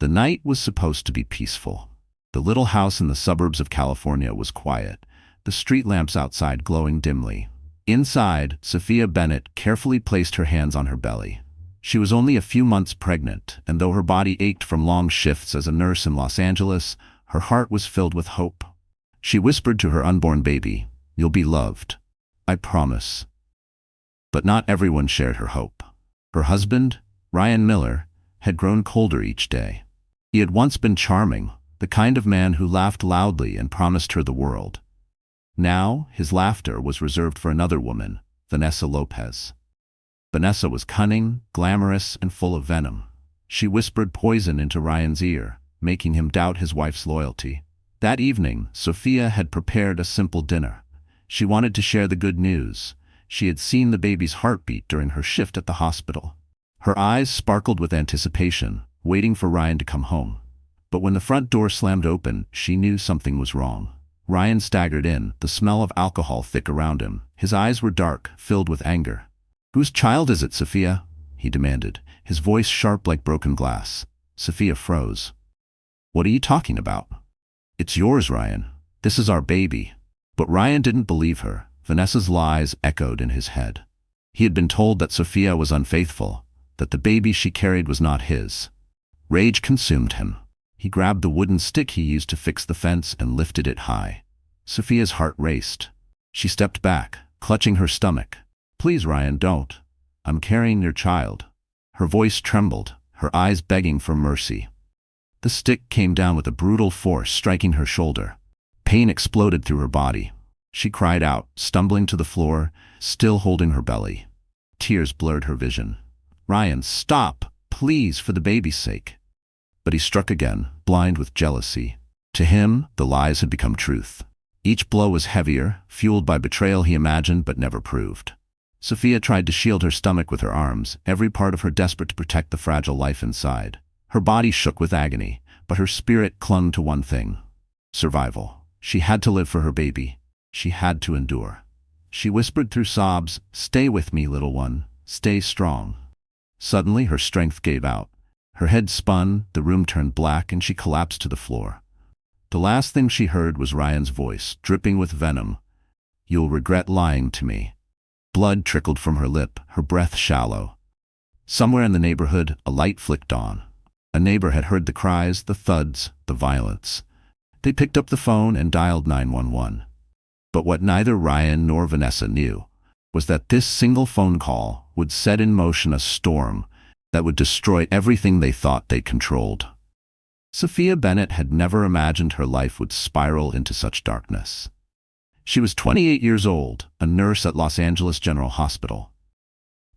The night was supposed to be peaceful. The little house in the suburbs of California was quiet, the street lamps outside glowing dimly. Inside, Sophia Bennett carefully placed her hands on her belly. She was only a few months pregnant, and though her body ached from long shifts as a nurse in Los Angeles, her heart was filled with hope. She whispered to her unborn baby, "You'll be loved. I promise." But not everyone shared her hope. Her husband, Ryan Miller, had grown colder each day. He had once been charming, the kind of man who laughed loudly and promised her the world. Now, his laughter was reserved for another woman, Vanessa Lopez. Vanessa was cunning, glamorous, and full of venom. She whispered poison into Ryan's ear, making him doubt his wife's loyalty. That evening, Sophia had prepared a simple dinner. She wanted to share the good news. She had seen the baby's heartbeat during her shift at the hospital. Her eyes sparkled with anticipation, waiting for Ryan to come home. But when the front door slammed open, she knew something was wrong. Ryan staggered in, the smell of alcohol thick around him. His eyes were dark, filled with anger. "Whose child is it, Sophia?" he demanded, his voice sharp like broken glass. Sophia froze. "What are you talking about?" "It's yours, Ryan. This is our baby." But Ryan didn't believe her. Vanessa's lies echoed in his head. He had been told that Sophia was unfaithful, that the baby she carried was not his. Rage consumed him. He grabbed the wooden stick he used to fix the fence and lifted it high. Sophia's heart raced. She stepped back, clutching her stomach. "Please, Ryan, don't. I'm carrying your child." Her voice trembled, her eyes begging for mercy. The stick came down with a brutal force, striking her shoulder. Pain exploded through her body. She cried out, stumbling to the floor, still holding her belly. Tears blurred her vision. "Ryan, stop, please, for the baby's sake." But he struck again, blind with jealousy. To him, the lies had become truth. Each blow was heavier, fueled by betrayal he imagined but never proved. Sophia tried to shield her stomach with her arms, every part of her desperate to protect the fragile life inside. Her body shook with agony, but her spirit clung to one thing: survival. She had to live for her baby. She had to endure. She whispered through sobs, "Stay with me, little one. Stay strong." Suddenly, her strength gave out. Her head spun, the room turned black, and she collapsed to the floor. The last thing she heard was Ryan's voice, dripping with venom. "You'll regret lying to me." Blood trickled from her lip, her breath shallow. Somewhere in the neighborhood, a light flicked on. A neighbor had heard the cries, the thuds, the violence. They picked up the phone and dialed 911. But what neither Ryan nor Vanessa knew was that this single phone call would set in motion a storm that would destroy everything they thought they controlled. Sophia Bennett had never imagined her life would spiral into such darkness. She was 28 years old, a nurse at Los Angeles General Hospital.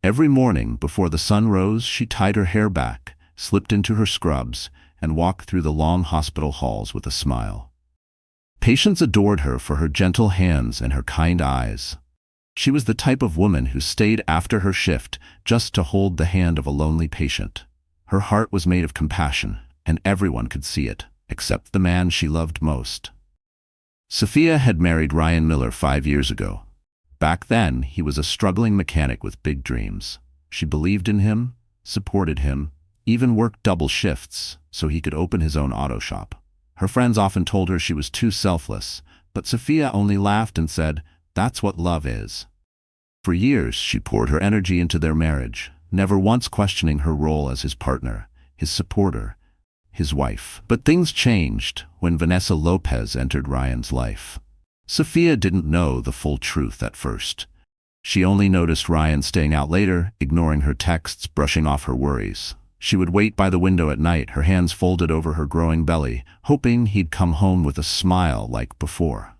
Every morning, before the sun rose, she tied her hair back, slipped into her scrubs, and walked through the long hospital halls with a smile. Patients adored her for her gentle hands and her kind eyes. She was the type of woman who stayed after her shift just to hold the hand of a lonely patient. Her heart was made of compassion, and everyone could see it, except the man she loved most. Sophia had married Ryan Miller 5 years ago. Back then, he was a struggling mechanic with big dreams. She believed in him, supported him, even worked double shifts so he could open his own auto shop. Her friends often told her she was too selfless, but Sophia only laughed and said, "That's what love is." For years, she poured her energy into their marriage, never once questioning her role as his partner, his supporter, his wife. But things changed when Vanessa Lopez entered Ryan's life. Sophia didn't know the full truth at first. She only noticed Ryan staying out later, ignoring her texts, brushing off her worries. She would wait by the window at night, her hands folded over her growing belly, hoping he'd come home with a smile like before.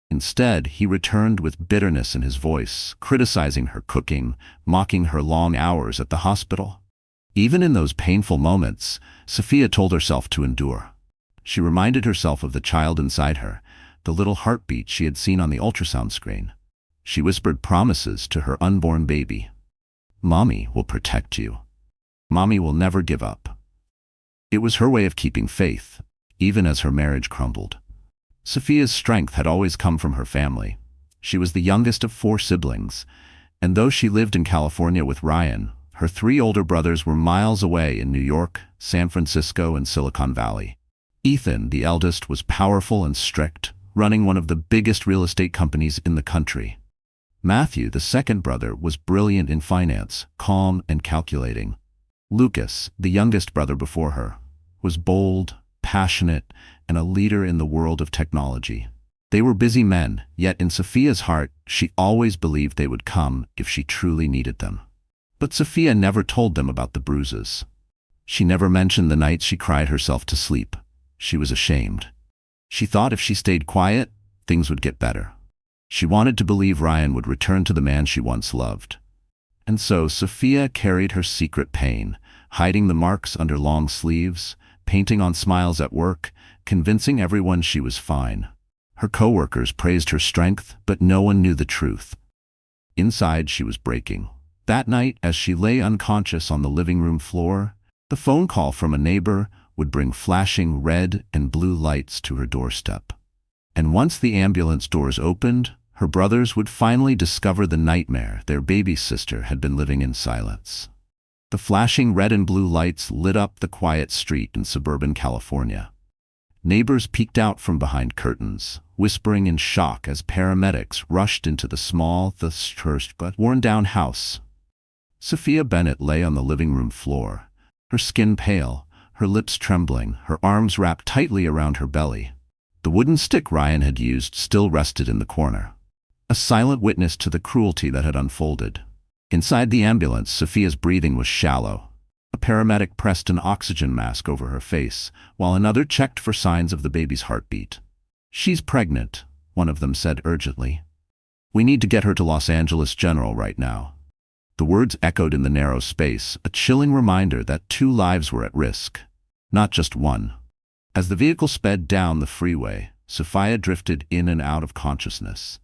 Instead, he returned with bitterness in his voice, criticizing her cooking, mocking her long hours at the hospital. Even in those painful moments, Sophia told herself to endure. She reminded herself of the child inside her, the little heartbeat she had seen on the ultrasound screen. She whispered promises to her unborn baby. "Mommy will protect you. Mommy will never give up." It was her way of keeping faith, even as her marriage crumbled. Sophia's strength had always come from her family. She was the youngest of 4 siblings, and though she lived in California with Ryan, her 3 older brothers were miles away in New York, San Francisco and Silicon Valley. Ethan, the eldest, was powerful and strict, running one of the biggest real estate companies in the country. Matthew, the second brother, was brilliant in finance, calm and calculating. Lucas, the youngest brother before her, was bold, passionate, and a leader in the world of technology. They were busy men, yet in Sophia's heart, she always believed they would come if she truly needed them. But Sophia never told them about the bruises. She never mentioned the nights she cried herself to sleep. She was ashamed. She thought if she stayed quiet, things would get better. She wanted to believe Ryan would return to the man she once loved. And so Sophia carried her secret pain, hiding the marks under long sleeves, painting on smiles at work, convincing everyone she was fine. Her coworkers praised her strength, but no one knew the truth. Inside, she was breaking. That night, as she lay unconscious on the living room floor, the phone call from a neighbor would bring flashing red and blue lights to her doorstep. And once the ambulance doors opened, her brothers would finally discover the nightmare their baby sister had been living in silence. The flashing red and blue lights lit up the quiet street in suburban California. Neighbors peeked out from behind curtains, whispering in shock as paramedics rushed into the small, but worn-down house. Sophia Bennett lay on the living room floor, her skin pale, her lips trembling, her arms wrapped tightly around her belly. The wooden stick Ryan had used still rested in the corner, a silent witness to the cruelty that had unfolded. Inside the ambulance, Sophia's breathing was shallow. A paramedic pressed an oxygen mask over her face, while another checked for signs of the baby's heartbeat. "She's pregnant," one of them said urgently. "We need to get her to Los Angeles General right now." The words echoed in the narrow space, a chilling reminder that 2 lives were at risk, not just one. As the vehicle sped down the freeway, Sophia drifted in and out of consciousness.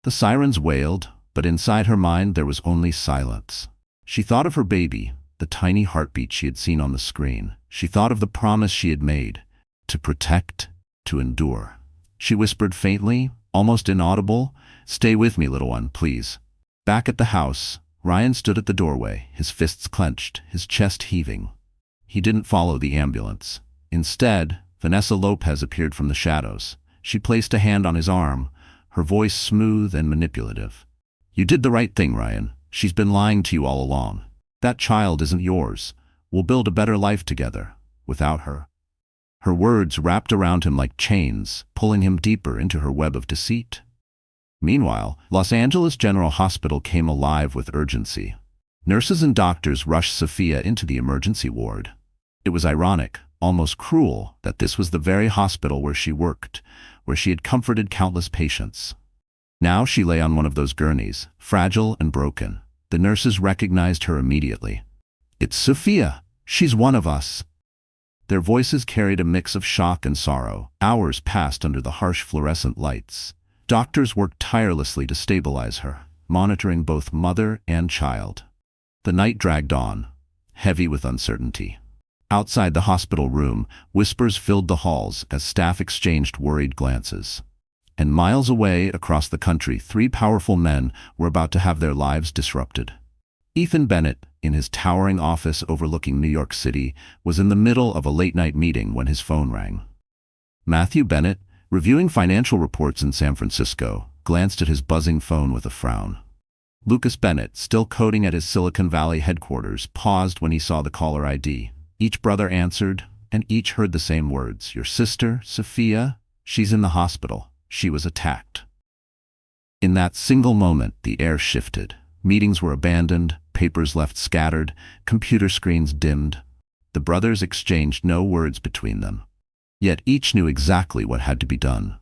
The sirens wailed, but inside her mind there was only silence. She thought of her baby, the tiny heartbeat she had seen on the screen. She thought of the promise she had made, to protect, to endure. She whispered faintly, almost inaudible, "Stay with me, little one, please." Back at the house, Ryan stood at the doorway, his fists clenched, his chest heaving. He didn't follow the ambulance. Instead, Vanessa Lopez appeared from the shadows. She placed a hand on his arm, her voice smooth and manipulative. "You did the right thing, Ryan. She's been lying to you all along. That child isn't yours. We'll build a better life together, without her." Her words wrapped around him like chains, pulling him deeper into her web of deceit. Meanwhile, Los Angeles General Hospital came alive with urgency. Nurses and doctors rushed Sophia into the emergency ward. It was ironic, almost cruel, that this was the very hospital where she worked, where she had comforted countless patients. Now she lay on one of those gurneys, fragile and broken. The nurses recognized her immediately. "It's Sophia. She's one of us." Their voices carried a mix of shock and sorrow. Hours passed under the harsh fluorescent lights. Doctors worked tirelessly to stabilize her, monitoring both mother and child. The night dragged on, heavy with uncertainty. Outside the hospital room, whispers filled the halls as staff exchanged worried glances. And miles away across the country, 3 powerful men were about to have their lives disrupted. Ethan Bennett, in his towering office overlooking New York City, was in the middle of a late-night meeting when his phone rang. Matthew Bennett, reviewing financial reports in San Francisco, glanced at his buzzing phone with a frown. Lucas Bennett, still coding at his Silicon Valley headquarters, paused when he saw the caller ID. Each brother answered, and each heard the same words. "Your sister, Sophia, she's in the hospital. She was attacked." In that single moment, the air shifted. Meetings were abandoned, papers left scattered, computer screens dimmed. The brothers exchanged no words between them. Yet each knew exactly what had to be done.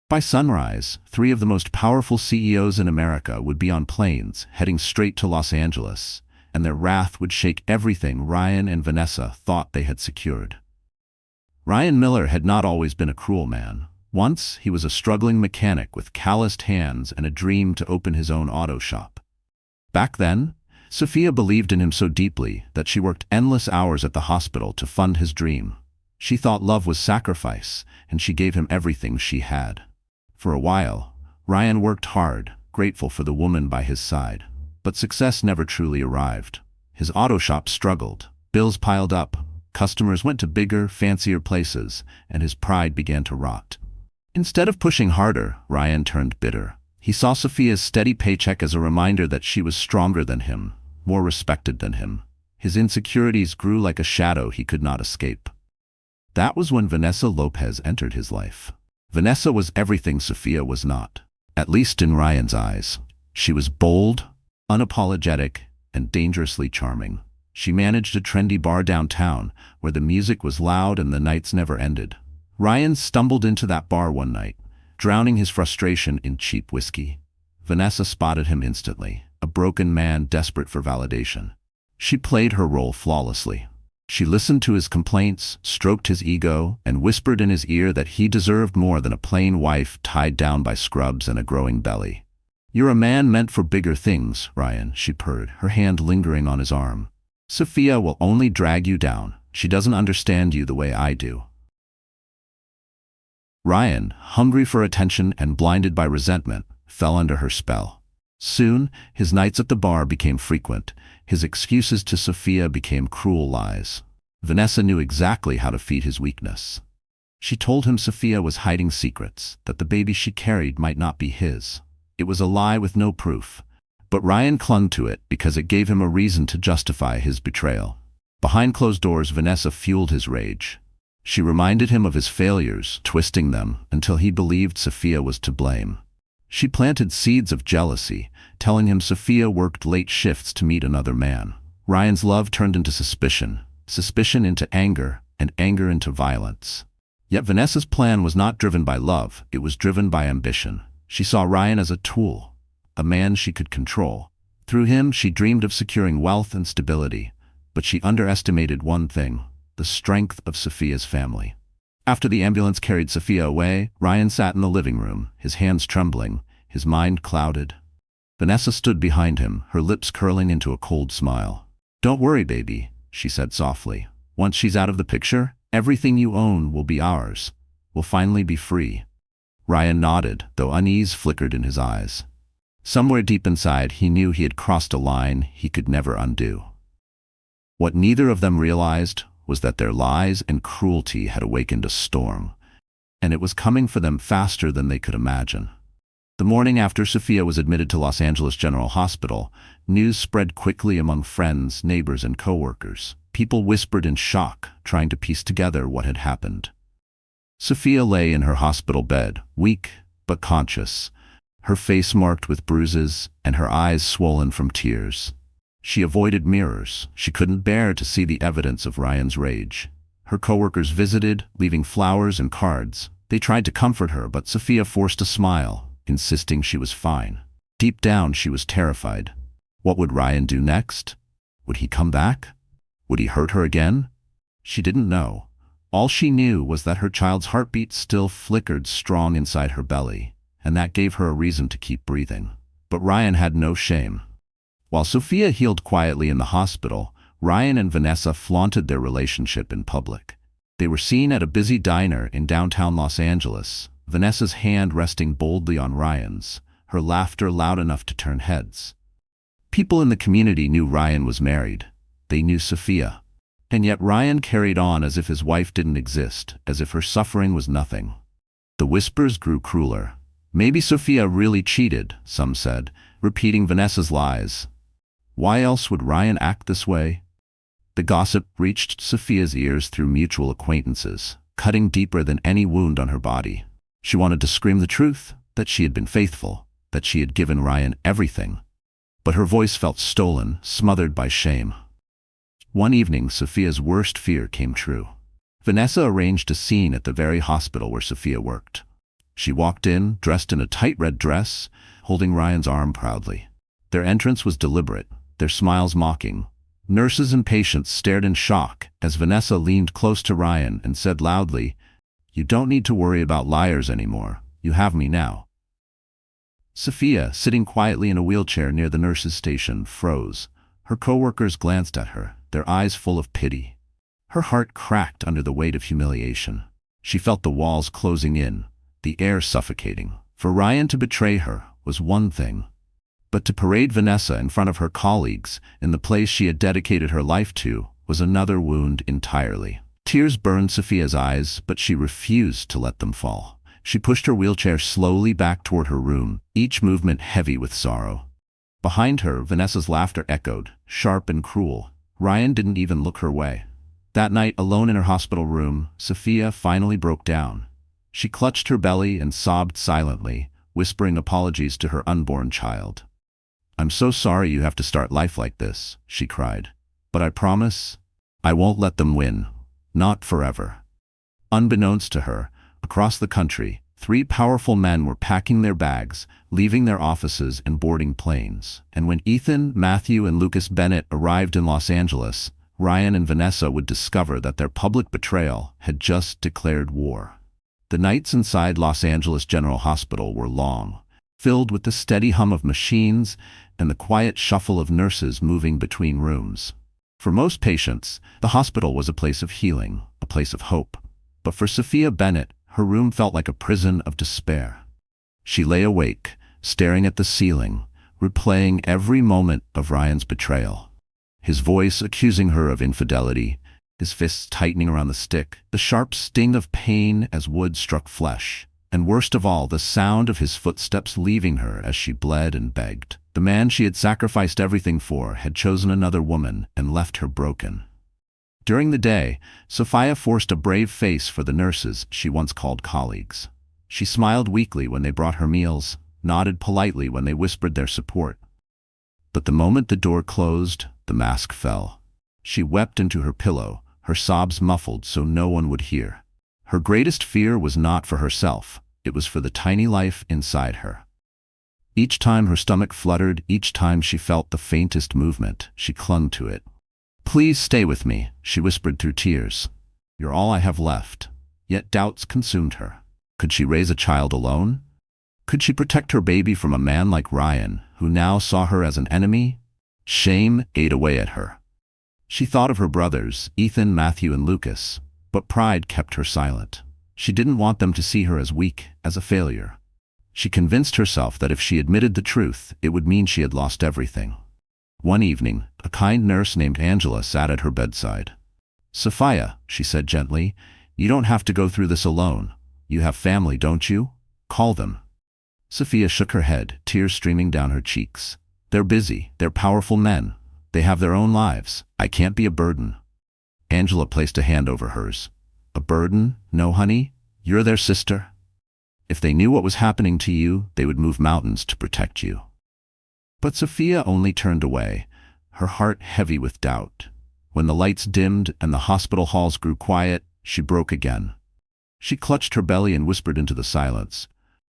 By sunrise, 3 of the most powerful CEOs in America would be on planes, heading straight to Los Angeles, and their wrath would shake everything Ryan and Vanessa thought they had secured. Ryan Miller had not always been a cruel man. Once, he was a struggling mechanic with calloused hands and a dream to open his own auto shop. Back then, Sophia believed in him so deeply that she worked endless hours at the hospital to fund his dream. She thought love was sacrifice, and she gave him everything she had. For a while, Ryan worked hard, grateful for the woman by his side. But success never truly arrived. His auto shop struggled. Bills piled up, Customers went to bigger, fancier places, and his pride began to rot. Instead of pushing harder, Ryan turned bitter. He saw Sophia's steady paycheck as a reminder that she was stronger than him, more respected than him. His insecurities grew like a shadow he could not escape. That was when Vanessa Lopez entered his life. Vanessa was everything Sophia was not, at least in Ryan's eyes. She was bold, unapologetic, and dangerously charming. She managed a trendy bar downtown where the music was loud and the nights never ended. Ryan stumbled into that bar one night, drowning his frustration in cheap whiskey. Vanessa spotted him instantly, a broken man desperate for validation. She played her role flawlessly. She listened to his complaints, stroked his ego, and whispered in his ear that he deserved more than a plain wife tied down by scrubs and a growing belly. "You're a man meant for bigger things, Ryan," she purred, her hand lingering on his arm. "Sophia will only drag you down. She doesn't understand you the way I do." Ryan, hungry for attention and blinded by resentment, fell under her spell. Soon, his nights at the bar became frequent. His excuses to Sophia became cruel lies. Vanessa knew exactly how to feed his weakness. She told him Sophia was hiding secrets, that the baby she carried might not be his. It was a lie with no proof, but Ryan clung to it because it gave him a reason to justify his betrayal. Behind closed doors, Vanessa fueled his rage. She reminded him of his failures, twisting them until he believed Sophia was to blame. She planted seeds of jealousy, telling him Sophia worked late shifts to meet another man. Ryan's love turned into suspicion, suspicion into anger, and anger into violence. Yet Vanessa's plan was not driven by love, it was driven by ambition. She saw Ryan as a tool, a man she could control. Through him, she dreamed of securing wealth and stability, but she underestimated one thing: the strength of Sophia's family. After the ambulance carried Sophia away, Ryan sat in the living room, his hands trembling, his mind clouded. Vanessa stood behind him, her lips curling into a cold smile. "Don't worry, baby," she said softly. "Once she's out of the picture, everything you own will be ours. We'll finally be free." Ryan nodded, though unease flickered in his eyes. Somewhere deep inside, he knew he had crossed a line he could never undo. What neither of them realized was that their lies and cruelty had awakened a storm, and it was coming for them faster than they could imagine. The morning after Sophia was admitted to Los Angeles General Hospital, news spread quickly among friends, neighbors, and coworkers. People whispered in shock, trying to piece together what had happened. Sophia lay in her hospital bed, weak but conscious, her face marked with bruises and her eyes swollen from tears. She avoided mirrors. She couldn't bear to see the evidence of Ryan's rage. Her coworkers visited, leaving flowers and cards. They tried to comfort her, but Sophia forced a smile, insisting she was fine. Deep down, she was terrified. What would Ryan do next? Would he come back? Would he hurt her again? She didn't know. All she knew was that her child's heartbeat still flickered strong inside her belly, and that gave her a reason to keep breathing. But Ryan had no shame. While Sophia healed quietly in the hospital, Ryan and Vanessa flaunted their relationship in public. They were seen at a busy diner in downtown Los Angeles, Vanessa's hand resting boldly on Ryan's, her laughter loud enough to turn heads. People in the community knew Ryan was married. They knew Sophia. And yet Ryan carried on as if his wife didn't exist, as if her suffering was nothing. The whispers grew crueler. Maybe Sophia really cheated, some said, repeating Vanessa's lies. Why else would Ryan act this way? The gossip reached Sophia's ears through mutual acquaintances, cutting deeper than any wound on her body. She wanted to scream the truth, that she had been faithful, that she had given Ryan everything. But her voice felt stolen, smothered by shame. One evening, Sophia's worst fear came true. Vanessa arranged a scene at the very hospital where Sophia worked. She walked in, dressed in a tight red dress, holding Ryan's arm proudly. Their entrance was deliberate, their smiles mocking. Nurses and patients stared in shock as Vanessa leaned close to Ryan and said loudly, "You don't need to worry about liars anymore. You have me now." Sophia, sitting quietly in a wheelchair near the nurse's station, froze. Her coworkers glanced at her, their eyes full of pity. Her heart cracked under the weight of humiliation. She felt the walls closing in, the air suffocating. For Ryan to betray her was one thing, but to parade Vanessa in front of her colleagues in the place she had dedicated her life to was another wound entirely. Tears burned Sophia's eyes, but she refused to let them fall. She pushed her wheelchair slowly back toward her room, each movement heavy with sorrow. Behind her, Vanessa's laughter echoed, sharp and cruel. Ryan didn't even look her way. That night, alone in her hospital room, Sophia finally broke down. She clutched her belly and sobbed silently, whispering apologies to her unborn child. "I'm so sorry you have to start life like this," she cried. "But I promise, I won't let them win. Not forever." Unbeknownst to her, across the country, 3 powerful men were packing their bags, leaving their offices and boarding planes. And when Ethan, Matthew, and Lucas Bennett arrived in Los Angeles, Ryan and Vanessa would discover that their public betrayal had just declared war. The nights inside Los Angeles General Hospital were long, filled with the steady hum of machines and the quiet shuffle of nurses moving between rooms. For most patients, the hospital was a place of healing, a place of hope. But for Sophia Bennett, her room felt like a prison of despair. She lay awake, staring at the ceiling, replaying every moment of Ryan's betrayal. His voice accusing her of infidelity, his fists tightening around the stick, the sharp sting of pain as wood struck flesh, and worst of all, the sound of his footsteps leaving her as she bled and begged. The man she had sacrificed everything for had chosen another woman and left her broken. During the day, Sophia forced a brave face for the nurses she once called colleagues. She smiled weakly when they brought her meals, nodded politely when they whispered their support. But the moment the door closed, the mask fell. She wept into her pillow, her sobs muffled so no one would hear. Her greatest fear was not for herself, it was for the tiny life inside her. Each time her stomach fluttered, each time she felt the faintest movement, she clung to it. "Please stay with me," she whispered through tears. "You're all I have left." Yet doubts consumed her. Could she raise a child alone? Could she protect her baby from a man like Ryan, who now saw her as an enemy? Shame ate away at her. She thought of her brothers, Ethan, Matthew, and Lucas, but pride kept her silent. She didn't want them to see her as weak, as a failure. She convinced herself that if she admitted the truth, it would mean she had lost everything. One evening, a kind nurse named Angela sat at her bedside. "Sophia," she said gently, "you don't have to go through this alone. You have family, don't you? Call them." Sophia shook her head, tears streaming down her cheeks. "They're busy. They're powerful men. They have their own lives. I can't be a burden." Angela placed a hand over hers. "A burden? No, honey. You're their sister. If they knew what was happening to you, they would move mountains to protect you." But Sophia only turned away, her heart heavy with doubt. When the lights dimmed and the hospital halls grew quiet, she broke again. She clutched her belly and whispered into the silence,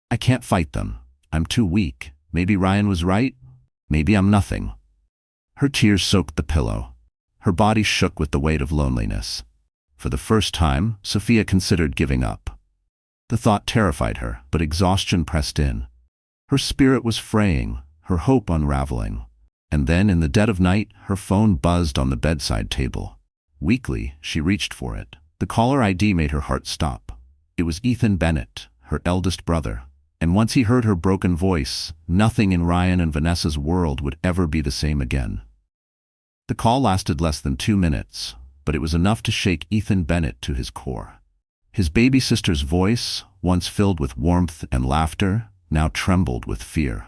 "I can't fight them. I'm too weak. Maybe Ryan was right. Maybe I'm nothing." Her tears soaked the pillow. Her body shook with the weight of loneliness. For the first time, Sophia considered giving up. The thought terrified her, but exhaustion pressed in. Her spirit was fraying, her hope unraveling. And then, in the dead of night, her phone buzzed on the bedside table. Weakly, she reached for it. The caller ID made her heart stop. It was Ethan Bennett, her eldest brother. And once he heard her broken voice, nothing in Ryan and Vanessa's world would ever be the same again. The call lasted less than 2 minutes, but it was enough to shake Ethan Bennett to his core. His baby sister's voice, once filled with warmth and laughter, now trembled with fear.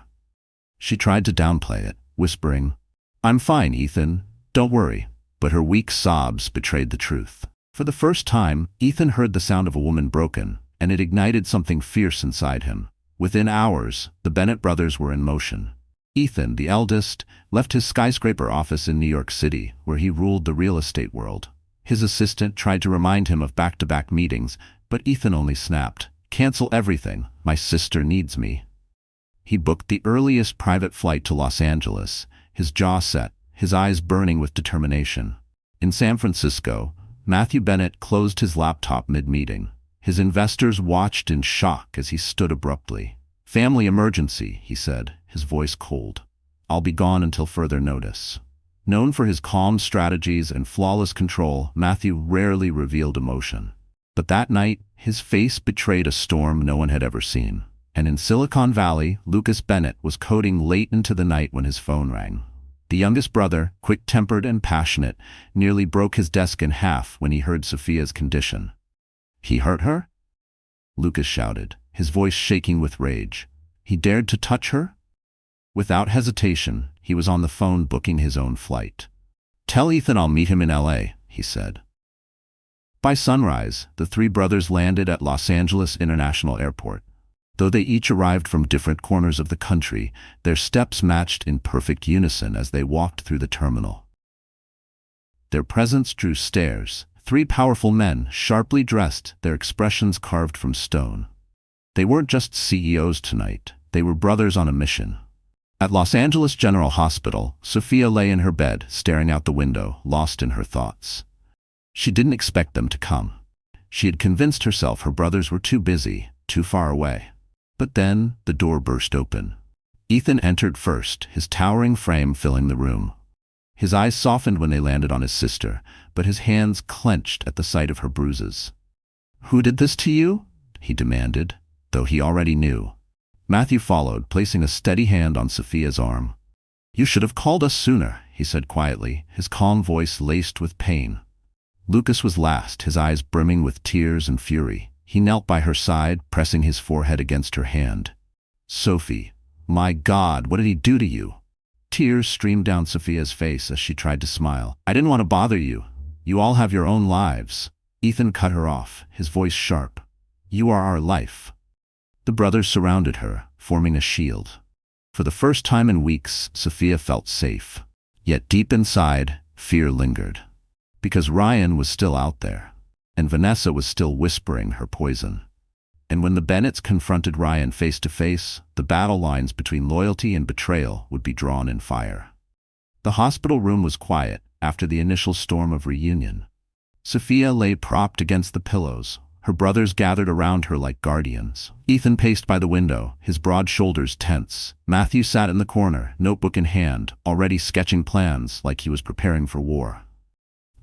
She tried to downplay it, whispering, "I'm fine, Ethan. Don't worry." But her weak sobs betrayed the truth. For the first time, Ethan heard the sound of a woman broken, and it ignited something fierce inside him. Within hours, the Bennett brothers were in motion. Ethan, the eldest, left his skyscraper office in New York City, where he ruled the real estate world. His assistant tried to remind him of back-to-back meetings, but Ethan only snapped, "Cancel everything. My sister needs me." He booked the earliest private flight to Los Angeles, his jaw set, his eyes burning with determination. In San Francisco, Matthew Bennett closed his laptop mid-meeting. His investors watched in shock as he stood abruptly. "Family emergency," he said, his voice cold. "I'll be gone until further notice." Known for his calm strategies and flawless control, Matthew rarely revealed emotion. But that night, his face betrayed a storm no one had ever seen. And in Silicon Valley, Lucas Bennett was coding late into the night when his phone rang. The youngest brother, quick-tempered and passionate, nearly broke his desk in half when he heard Sophia's condition. "He hurt her?" Lucas shouted, his voice shaking with rage. "He dared to touch her?" Without hesitation, he was on the phone booking his own flight. "Tell Ethan I'll meet him in LA," he said. By sunrise, the three brothers landed at Los Angeles International Airport. Though they each arrived from different corners of the country, their steps matched in perfect unison as they walked through the terminal. Their presence drew stares. Three powerful men, sharply dressed, their expressions carved from stone. They weren't just CEOs tonight, they were brothers on a mission. At Los Angeles General Hospital, Sophia lay in her bed, staring out the window, lost in her thoughts. She didn't expect them to come. She had convinced herself her brothers were too busy, too far away. But then, the door burst open. Ethan entered first, his towering frame filling the room. His eyes softened when they landed on his sister, but his hands clenched at the sight of her bruises. "Who did this to you?" he demanded, though he already knew. Matthew followed, placing a steady hand on Sophia's arm. "You should have called us sooner," he said quietly, his calm voice laced with pain. Lucas was last, his eyes brimming with tears and fury. He knelt by her side, pressing his forehead against her hand. "Sophie, my God, what did he do to you?" Tears streamed down Sophia's face as she tried to smile. "I didn't want to bother you. You all have your own lives." Ethan cut her off, his voice sharp. "You are our life." The brothers surrounded her, forming a shield. For the first time in weeks, Sophia felt safe. Yet deep inside, fear lingered. Because Ryan was still out there, and Vanessa was still whispering her poison. And when the Bennetts confronted Ryan face to face, the battle lines between loyalty and betrayal would be drawn in fire. The hospital room was quiet after the initial storm of reunion. Sophia lay propped against the pillows, her brothers gathered around her like guardians. Ethan paced by the window, his broad shoulders tense. Matthew sat in the corner, notebook in hand, already sketching plans like he was preparing for war.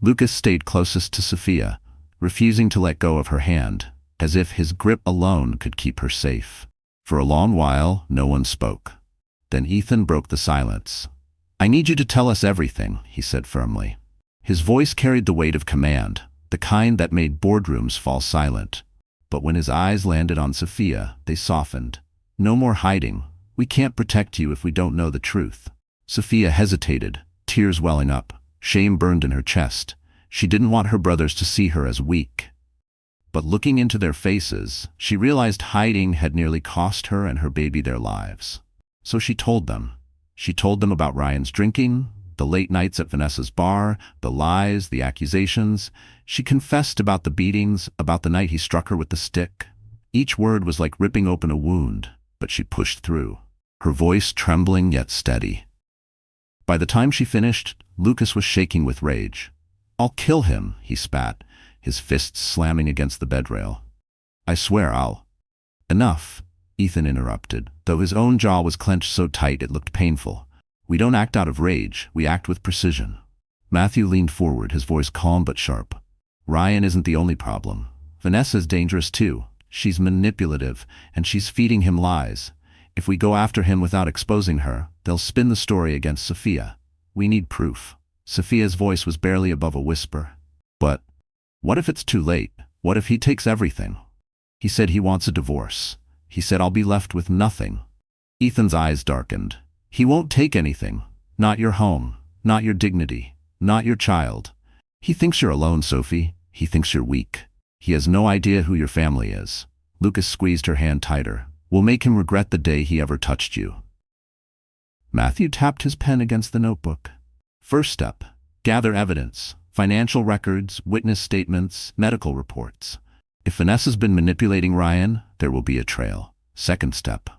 Lucas stayed closest to Sophia, refusing to let go of her hand, as if his grip alone could keep her safe. For a long while, no one spoke. Then Ethan broke the silence. "I need you to tell us everything," he said firmly. His voice carried the weight of command, the kind that made boardrooms fall silent. But when his eyes landed on Sophia, they softened. "No more hiding. We can't protect you if we don't know the truth." Sophia hesitated, tears welling up. Shame burned in her chest. She didn't want her brothers to see her as weak. But looking into their faces, she realized hiding had nearly cost her and her baby their lives. So she told them. She told them about Ryan's drinking, the late nights at Vanessa's bar, the lies, the accusations. She confessed about the beatings, about the night he struck her with the stick. Each word was like ripping open a wound, but she pushed through, her voice trembling yet steady. By the time she finished, Lucas was shaking with rage. "I'll kill him," he spat, his fists slamming against the bedrail. "I swear I'll—" "Enough," Ethan interrupted, though his own jaw was clenched so tight it looked painful. "We don't act out of rage, we act with precision." Matthew leaned forward, his voice calm but sharp. "Ryan isn't the only problem. Vanessa's dangerous too. She's manipulative, and she's feeding him lies. If we go after him without exposing her, they'll spin the story against Sophia. We need proof." Sophia's voice was barely above a whisper. "But what if it's too late? What if he takes everything? He said he wants a divorce. He said I'll be left with nothing." Ethan's eyes darkened. "He won't take anything. Not your home, not your dignity, not your child. He thinks you're alone, Sophie. He thinks you're weak. He has no idea who your family is." Lucas squeezed her hand tighter. "We'll make him regret the day he ever touched you." Matthew tapped his pen against the notebook. "First step, gather evidence, financial records, witness statements, medical reports. If Vanessa's been manipulating Ryan, there will be a trail. Second step,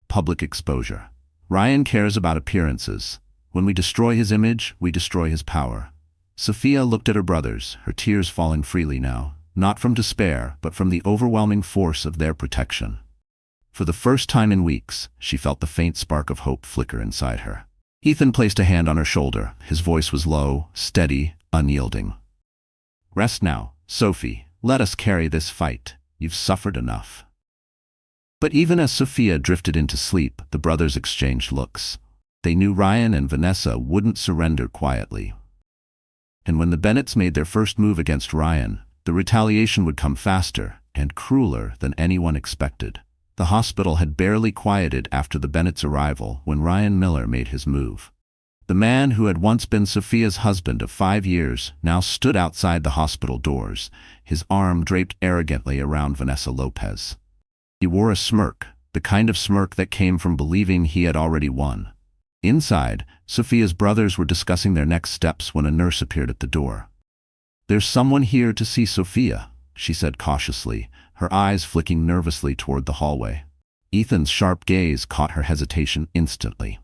public exposure. Ryan cares about appearances. When we destroy his image, we destroy his power." Sophia looked at her brothers, her tears falling freely now, not from despair, but from the overwhelming force of their protection. For the first time in weeks, she felt the faint spark of hope flicker inside her. Ethan placed a hand on her shoulder. His voice was low, steady, unyielding. "Rest now, Sophie. Let us carry this fight. You've suffered enough." But even as Sophia drifted into sleep, the brothers exchanged looks. They knew Ryan and Vanessa wouldn't surrender quietly. And when the Bennetts made their first move against Ryan, the retaliation would come faster and crueler than anyone expected. The hospital had barely quieted after the Bennetts' arrival when Ryan Miller made his move. The man who had once been Sophia's husband of 5 years now stood outside the hospital doors, his arm draped arrogantly around Vanessa Lopez. He wore a smirk, the kind of smirk that came from believing he had already won. Inside, Sophia's brothers were discussing their next steps when a nurse appeared at the door. "There's someone here to see Sophia," she said cautiously, her eyes flicking nervously toward the hallway. Ethan's sharp gaze caught her hesitation instantly.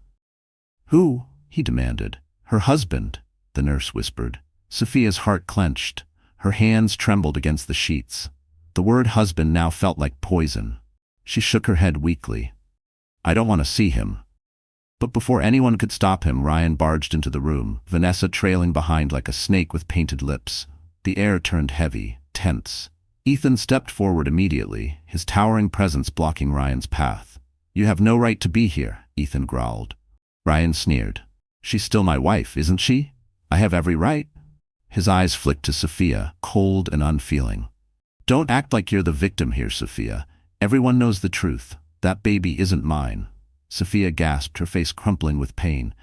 "Who?" he demanded. "Her husband," the nurse whispered. Sophia's heart clenched. Her hands trembled against the sheets. The word husband now felt like poison. She shook her head weakly. "I don't want to see him." But before anyone could stop him, Ryan barged into the room, Vanessa trailing behind like a snake with painted lips. The air turned heavy, tense. Ethan stepped forward immediately, his towering presence blocking Ryan's path. "You have no right to be here," Ethan growled. Ryan sneered. "She's still my wife, isn't she? I have every right." His eyes flicked to Sophia, cold and unfeeling. "Don't act like you're the victim here, Sophia. Everyone knows the truth. That baby isn't mine." Sophia gasped, her face crumpling with pain.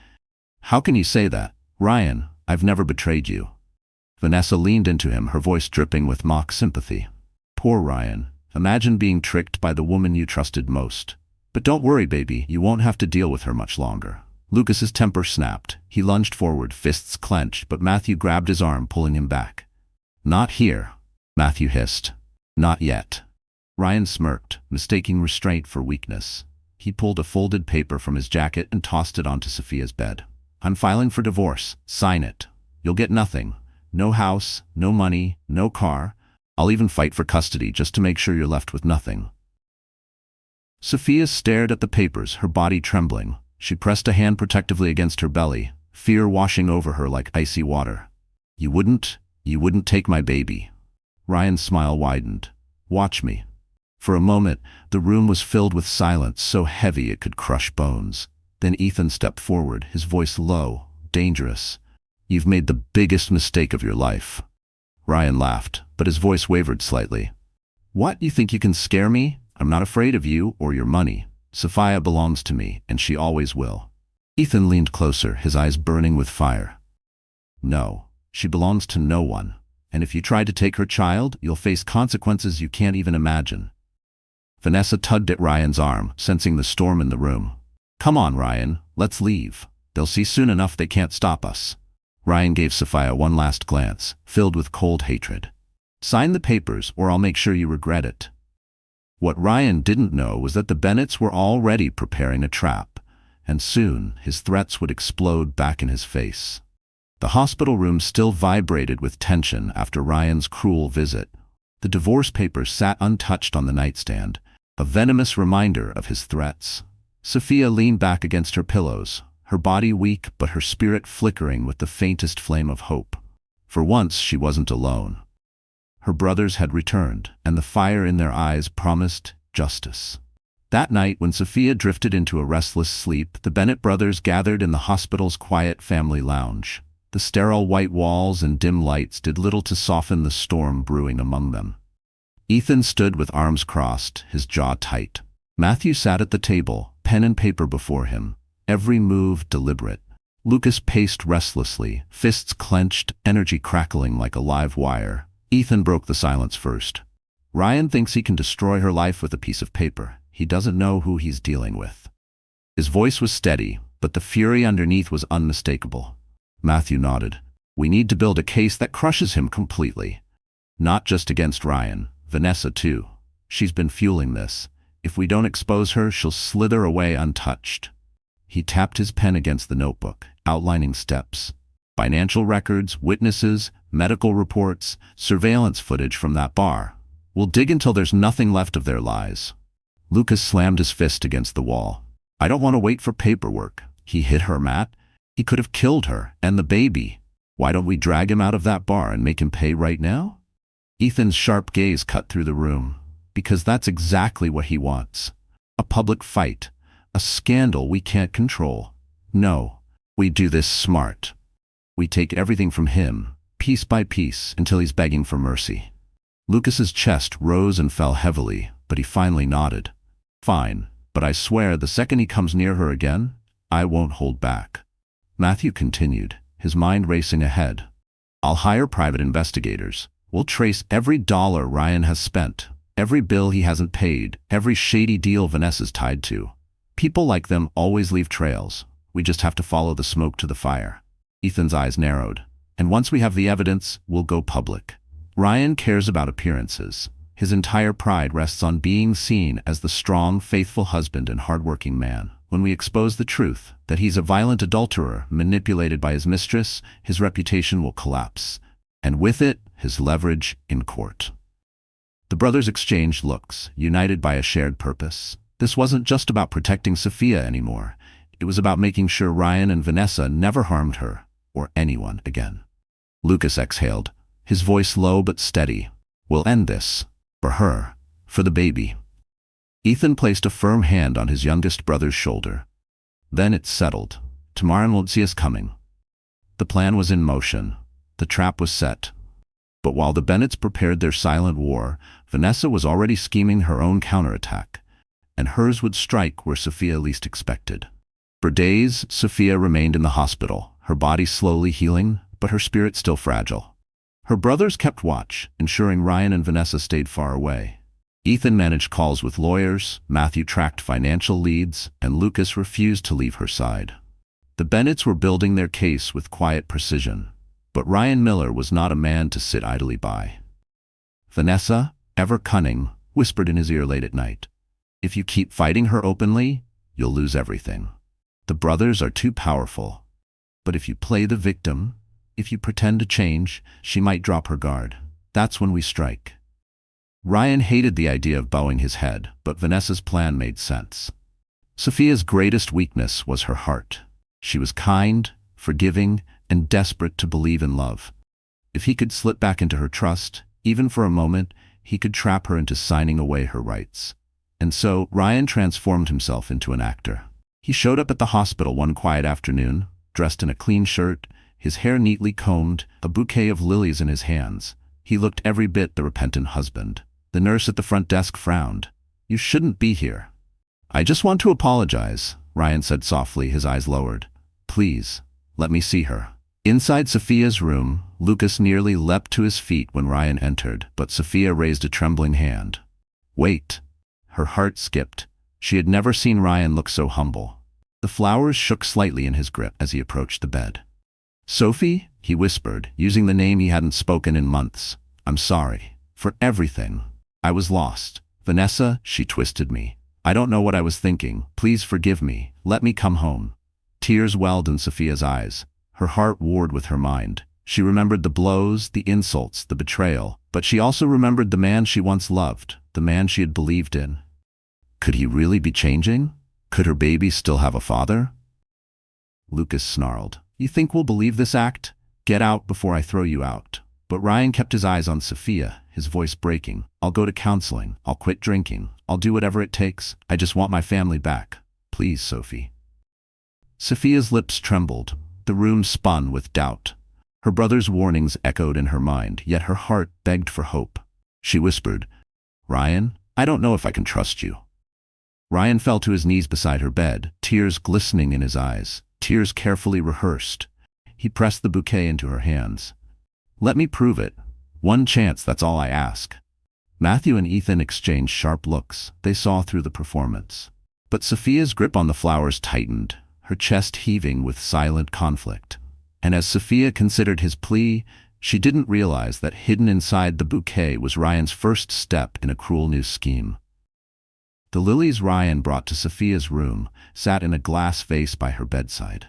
"How can you say that? Ryan, I've never betrayed you." Vanessa leaned into him, her voice dripping with mock sympathy. "Poor Ryan. Imagine being tricked by the woman you trusted most. But don't worry, baby, you won't have to deal with her much longer." Lucas's temper snapped. He lunged forward, fists clenched, but Matthew grabbed his arm, pulling him back. "Not here," Matthew hissed. "Not yet." Ryan smirked, mistaking restraint for weakness. He pulled a folded paper from his jacket and tossed it onto Sophia's bed. "I'm filing for divorce. Sign it. You'll get nothing. No house, no money, no car. I'll even fight for custody just to make sure you're left with nothing." Sophia stared at the papers, her body trembling. She pressed a hand protectively against her belly, fear washing over her like icy water. You wouldn't take my baby." Ryan's smile widened. "Watch me." For a moment, the room was filled with silence so heavy it could crush bones. Then Ethan stepped forward, his voice low, dangerous. "You've made the biggest mistake of your life." Ryan laughed, but his voice wavered slightly. "What, you think you can scare me? I'm not afraid of you or your money. Sophia belongs to me, and she always will." Ethan leaned closer, his eyes burning with fire. "No, she belongs to no one. And if you try to take her child, you'll face consequences you can't even imagine." Vanessa tugged at Ryan's arm, sensing the storm in the room. "Come on, Ryan, let's leave. They'll see soon enough they can't stop us." Ryan gave Sophia one last glance, filled with cold hatred. "Sign the papers, or I'll make sure you regret it." What Ryan didn't know was that the Bennetts were already preparing a trap, and soon his threats would explode back in his face. The hospital room still vibrated with tension after Ryan's cruel visit. The divorce papers sat untouched on the nightstand, a venomous reminder of his threats. Sophia leaned back against her pillows, her body weak but her spirit flickering with the faintest flame of hope. For once she wasn't alone. Her brothers had returned, and the fire in their eyes promised justice. That night, when Sophia drifted into a restless sleep, the Bennett brothers gathered in the hospital's quiet family lounge. The sterile white walls and dim lights did little to soften the storm brewing among them. Ethan stood with arms crossed, his jaw tight. Matthew sat at the table, pen and paper before him, every move deliberate. Lucas paced restlessly, fists clenched, energy crackling like a live wire. Ethan broke the silence first. "Ryan thinks he can destroy her life with a piece of paper. He doesn't know who he's dealing with." His voice was steady, but the fury underneath was unmistakable. Matthew nodded. "We need to build a case that crushes him completely. Not just against Ryan. Vanessa too. She's been fueling this. If we don't expose her, she'll slither away untouched." He tapped his pen against the notebook, outlining steps. Financial records, witnesses, medical reports, surveillance footage from that bar. We'll dig until there's nothing left of their lies. Lucas slammed his fist against the wall. "I don't want to wait for paperwork." He hit her, Matt. "He could have killed her and the baby. Why don't we drag him out of that bar and make him pay right now?" Ethan's sharp gaze cut through the room. "Because that's exactly what he wants. A public fight. A scandal we can't control. No, we do this smart. We take everything from him, piece by piece, until he's begging for mercy. Lucas's chest rose and fell heavily, but he finally nodded. Fine, but I swear the second he comes near her again, I won't hold back. Matthew continued, his mind racing ahead. I'll hire private investigators. We'll trace every dollar Ryan has spent, every bill he hasn't paid, every shady deal Vanessa's tied to. People like them always leave trails. We just have to follow the smoke to the fire. Ethan's eyes narrowed. And once we have the evidence, we'll go public. Ryan cares about appearances. His entire pride rests on being seen as the strong, faithful husband and hardworking man. When we expose the truth, that he's a violent adulterer manipulated by his mistress, his reputation will collapse. And with it, his leverage in court. The brothers exchanged looks, united by a shared purpose. This wasn't just about protecting Sophia anymore. It was about making sure Ryan and Vanessa never harmed her, or anyone again. Lucas exhaled, his voice low but steady. We'll end this. For her. For the baby. Ethan placed a firm hand on his youngest brother's shoulder. Then it settled. Tomorrow won't see us coming. The plan was in motion. The trap was set. But while the Bennetts prepared their silent war, Vanessa was already scheming her own counterattack. And hers would strike where Sophia least expected. For days, Sophia remained in the hospital, her body slowly healing, but her spirit still fragile. Her brothers kept watch, ensuring Ryan and Vanessa stayed far away. Ethan managed calls with lawyers, Matthew tracked financial leads, and Lucas refused to leave her side. The Bennetts were building their case with quiet precision, but Ryan Miller was not a man to sit idly by. Vanessa, ever cunning, whispered in his ear late at night, "If you keep fighting her openly, you'll lose everything. The brothers are too powerful. But if you play the victim, if you pretend to change, she might drop her guard. That's when we strike." Ryan hated the idea of bowing his head, but Vanessa's plan made sense. Sophia's greatest weakness was her heart. She was kind, forgiving, and desperate to believe in love. If he could slip back into her trust, even for a moment, he could trap her into signing away her rights. And so, Ryan transformed himself into an actor. He showed up at the hospital one quiet afternoon, dressed in a clean shirt, his hair neatly combed, a bouquet of lilies in his hands. He looked every bit the repentant husband. The nurse at the front desk frowned. "You shouldn't be here." "I just want to apologize," Ryan said softly, his eyes lowered. "Please, let me see her." Inside Sophia's room, Lucas nearly leapt to his feet when Ryan entered, but Sophia raised a trembling hand. "Wait." Her heart skipped. She had never seen Ryan look so humble. The flowers shook slightly in his grip as he approached the bed. "Sophie," he whispered, using the name he hadn't spoken in months. "I'm sorry. For everything. I was lost. Vanessa, she twisted me. I don't know what I was thinking. Please forgive me. Let me come home." Tears welled in Sophia's eyes. Her heart warred with her mind. She remembered the blows, the insults, the betrayal, but she also remembered the man she once loved, the man she had believed in. Could he really be changing? Could her baby still have a father? Lucas snarled. "You think we'll believe this act? Get out before I throw you out." But Ryan kept his eyes on Sophia, his voice breaking. "I'll go to counseling. I'll quit drinking. I'll do whatever it takes. I just want my family back. Please, Sophie." Sophia's lips trembled. The room spun with doubt. Her brother's warnings echoed in her mind, yet her heart begged for hope. She whispered, "Ryan, I don't know if I can trust you." Ryan fell to his knees beside her bed, tears glistening in his eyes, tears carefully rehearsed. He pressed the bouquet into her hands. "Let me prove it. One chance, that's all I ask." Matthew and Ethan exchanged sharp looks. They saw through the performance. But Sophia's grip on the flowers tightened, her chest heaving with silent conflict. And as Sophia considered his plea, she didn't realize that hidden inside the bouquet was Ryan's first step in a cruel new scheme. The lilies Ryan brought to Sophia's room sat in a glass vase by her bedside.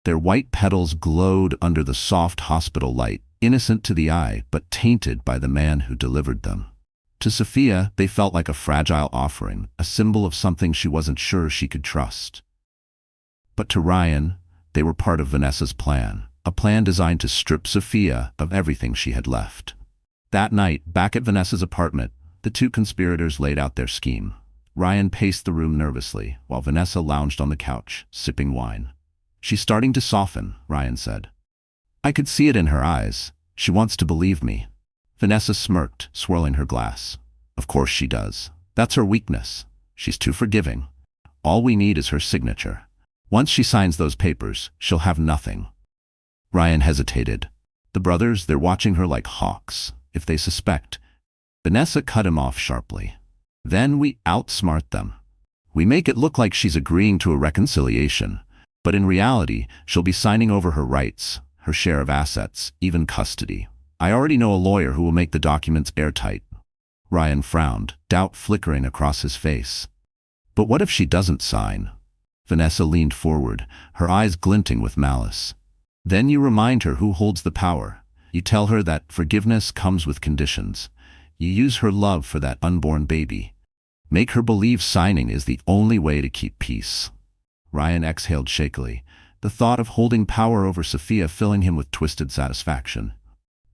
Their white petals glowed under the soft hospital light, innocent to the eye but tainted by the man who delivered them. To Sophia, they felt like a fragile offering, a symbol of something she wasn't sure she could trust. But to Ryan, they were part of Vanessa's plan, a plan designed to strip Sophia of everything she had left. That night, back at Vanessa's apartment, the two conspirators laid out their scheme. Ryan paced the room nervously, while Vanessa lounged on the couch, sipping wine. She's starting to soften, Ryan said. I could see it in her eyes. She wants to believe me. Vanessa smirked, swirling her glass. Of course she does. That's her weakness. She's too forgiving. All we need is her signature. Once she signs those papers, she'll have nothing. Ryan hesitated. The brothers, they're watching her like hawks. If they suspect. Vanessa cut him off sharply. Then we outsmart them. We make it look like she's agreeing to a reconciliation, but in reality, she'll be signing over her rights, her share of assets, even custody. I already know a lawyer who will make the documents airtight. Ryan frowned, doubt flickering across his face. But what if she doesn't sign? Vanessa leaned forward, her eyes glinting with malice. Then you remind her who holds the power. You tell her that forgiveness comes with conditions. You use her love for that unborn baby. Make her believe signing is the only way to keep peace. Ryan exhaled shakily, the thought of holding power over Sophia filling him with twisted satisfaction.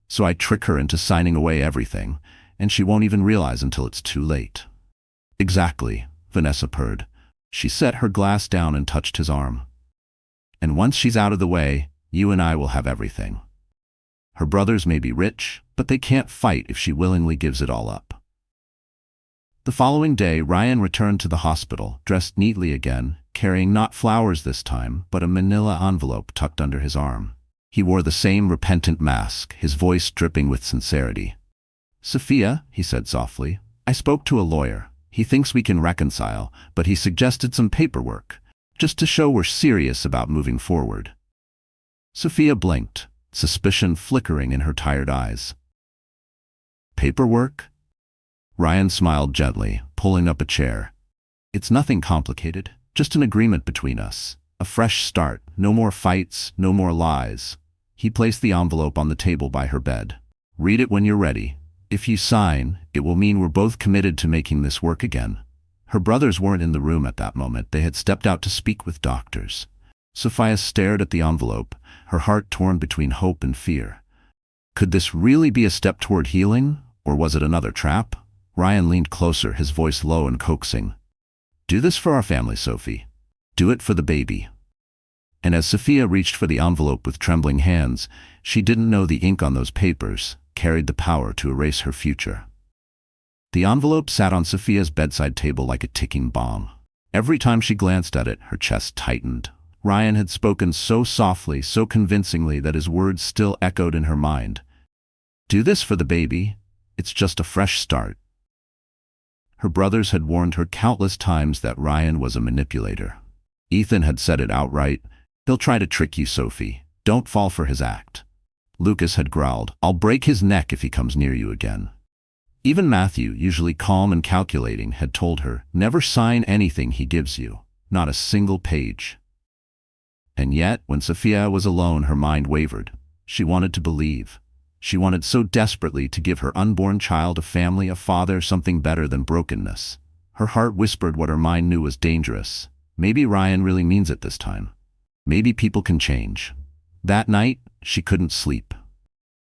So I trick her into signing away everything, and she won't even realize until it's too late. Exactly, Vanessa purred. She set her glass down and touched his arm. And once she's out of the way, you and I will have everything. Her brothers may be rich, but they can't fight if she willingly gives it all up. The following day, Ryan returned to the hospital, dressed neatly again, carrying not flowers this time, but a manila envelope tucked under his arm. He wore the same repentant mask, his voice dripping with sincerity. Sophia, he said softly, I spoke to a lawyer. He thinks we can reconcile, but he suggested some paperwork, just to show we're serious about moving forward. Sophia blinked, suspicion flickering in her tired eyes. Paperwork? Ryan smiled gently, pulling up a chair. It's nothing complicated, just an agreement between us. A fresh start, no more fights, no more lies. He placed the envelope on the table by her bed. Read it when you're ready. If you sign, it will mean we're both committed to making this work again. Her brothers weren't in the room at that moment. They had stepped out to speak with doctors. Sophia stared at the envelope, her heart torn between hope and fear. Could this really be a step toward healing, or was it another trap? Ryan leaned closer, his voice low and coaxing. Do this for our family, Sophie. Do it for the baby. And as Sophia reached for the envelope with trembling hands, she didn't know the ink on those papers carried the power to erase her future. The envelope sat on Sophia's bedside table like a ticking bomb. Every time she glanced at it, her chest tightened. Ryan had spoken so softly, so convincingly that his words still echoed in her mind. Do this for the baby. It's just a fresh start. Her brothers had warned her countless times that Ryan was a manipulator. Ethan had said it outright. He'll try to trick you, Sophie. Don't fall for his act. Lucas had growled, I'll break his neck if he comes near you again. Even Matthew, usually calm and calculating, had told her, never sign anything he gives you, not a single page. And yet, when Sophia was alone, her mind wavered. She wanted to believe. She wanted so desperately to give her unborn child a family, a father, something better than brokenness. Her heart whispered what her mind knew was dangerous. Maybe Ryan really means it this time. Maybe people can change. That night, she couldn't sleep.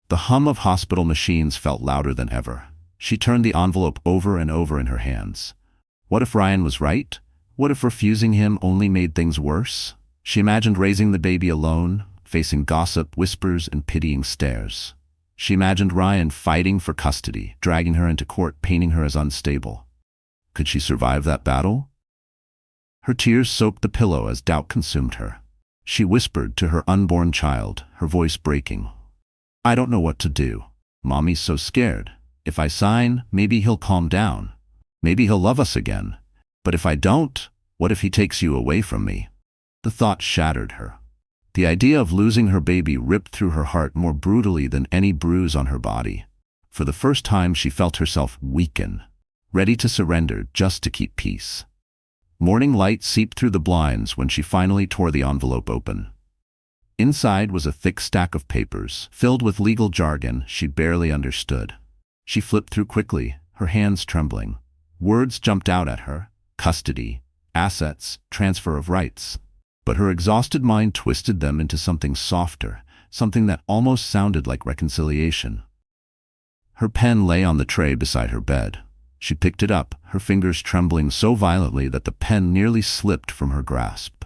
The hum of hospital machines felt louder than ever. She turned the envelope over and over in her hands. What if Ryan was right? What if refusing him only made things worse? She imagined raising the baby alone, facing gossip, whispers, and pitying stares. She imagined Ryan fighting for custody, dragging her into court, painting her as unstable. Could she survive that battle? Her tears soaked the pillow as doubt consumed her. She whispered to her unborn child, her voice breaking. I don't know what to do. Mommy's so scared. If I sign, maybe he'll calm down. Maybe he'll love us again. But if I don't, what if he takes you away from me? The thought shattered her. The idea of losing her baby ripped through her heart more brutally than any bruise on her body. For the first time, she felt herself weaken, ready to surrender just to keep peace. Morning light seeped through the blinds when she finally tore the envelope open. Inside was a thick stack of papers, filled with legal jargon she barely understood. She flipped through quickly, her hands trembling. Words jumped out at her: custody, assets, transfer of rights. But her exhausted mind twisted them into something softer, something that almost sounded like reconciliation. Her pen lay on the tray beside her bed. She picked it up, her fingers trembling so violently that the pen nearly slipped from her grasp.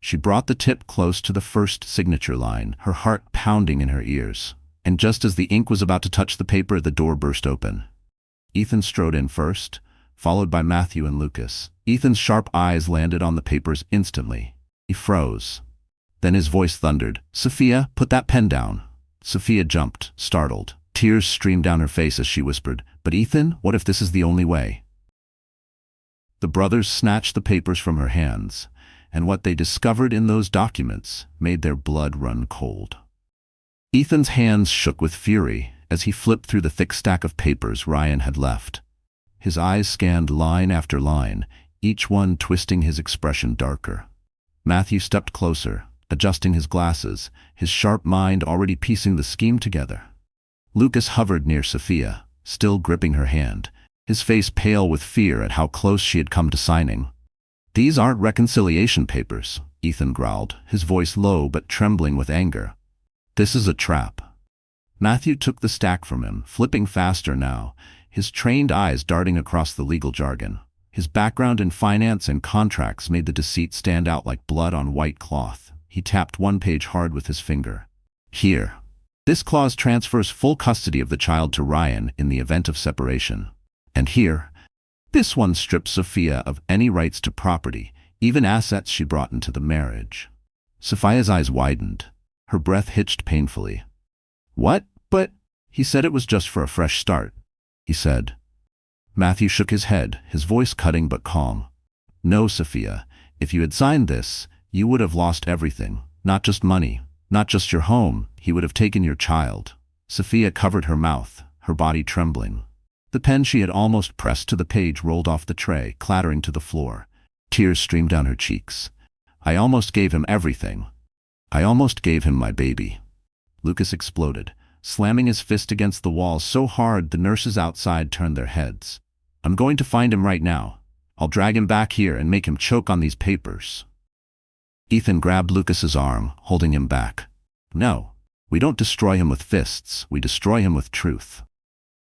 She brought the tip close to the first signature line, her heart pounding in her ears. And just as the ink was about to touch the paper, the door burst open. Ethan strode in first, followed by Matthew and Lucas. Ethan's sharp eyes landed on the papers instantly. He froze. Then his voice thundered, "Sophia, put that pen down." Sophia jumped, startled. Tears streamed down her face as she whispered, "But Ethan, what if this is the only way?" The brothers snatched the papers from her hands, and what they discovered in those documents made their blood run cold. Ethan's hands shook with fury as he flipped through the thick stack of papers Ryan had left. His eyes scanned line after line, each one twisting his expression darker. Matthew stepped closer, adjusting his glasses, his sharp mind already piecing the scheme together. Lucas hovered near Sophia, still gripping her hand, his face pale with fear at how close she had come to signing. "These aren't reconciliation papers," Ethan growled, his voice low but trembling with anger. "This is a trap." Matthew took the stack from him, flipping faster now, his trained eyes darting across the legal jargon. His background in finance and contracts made the deceit stand out like blood on white cloth. He tapped one page hard with his finger. "Here. This clause transfers full custody of the child to Ryan in the event of separation. And here, this one strips Sophia of any rights to property, even assets she brought into the marriage." Sophia's eyes widened. Her breath hitched painfully. "What? But he said it was just for a fresh start," he said. Matthew shook his head, his voice cutting but calm. "No, Sophia, if you had signed this, you would have lost everything. Not just money, not just your home, he would have taken your child." Sophia covered her mouth, her body trembling. The pen she had almost pressed to the page rolled off the tray, clattering to the floor. Tears streamed down her cheeks. "I almost gave him everything. I almost gave him my baby." Lucas exploded, slamming his fist against the wall so hard the nurses outside turned their heads. "I'm going to find him right now. I'll drag him back here and make him choke on these papers." Ethan grabbed Lucas's arm, holding him back. "No, we don't destroy him with fists, we destroy him with truth."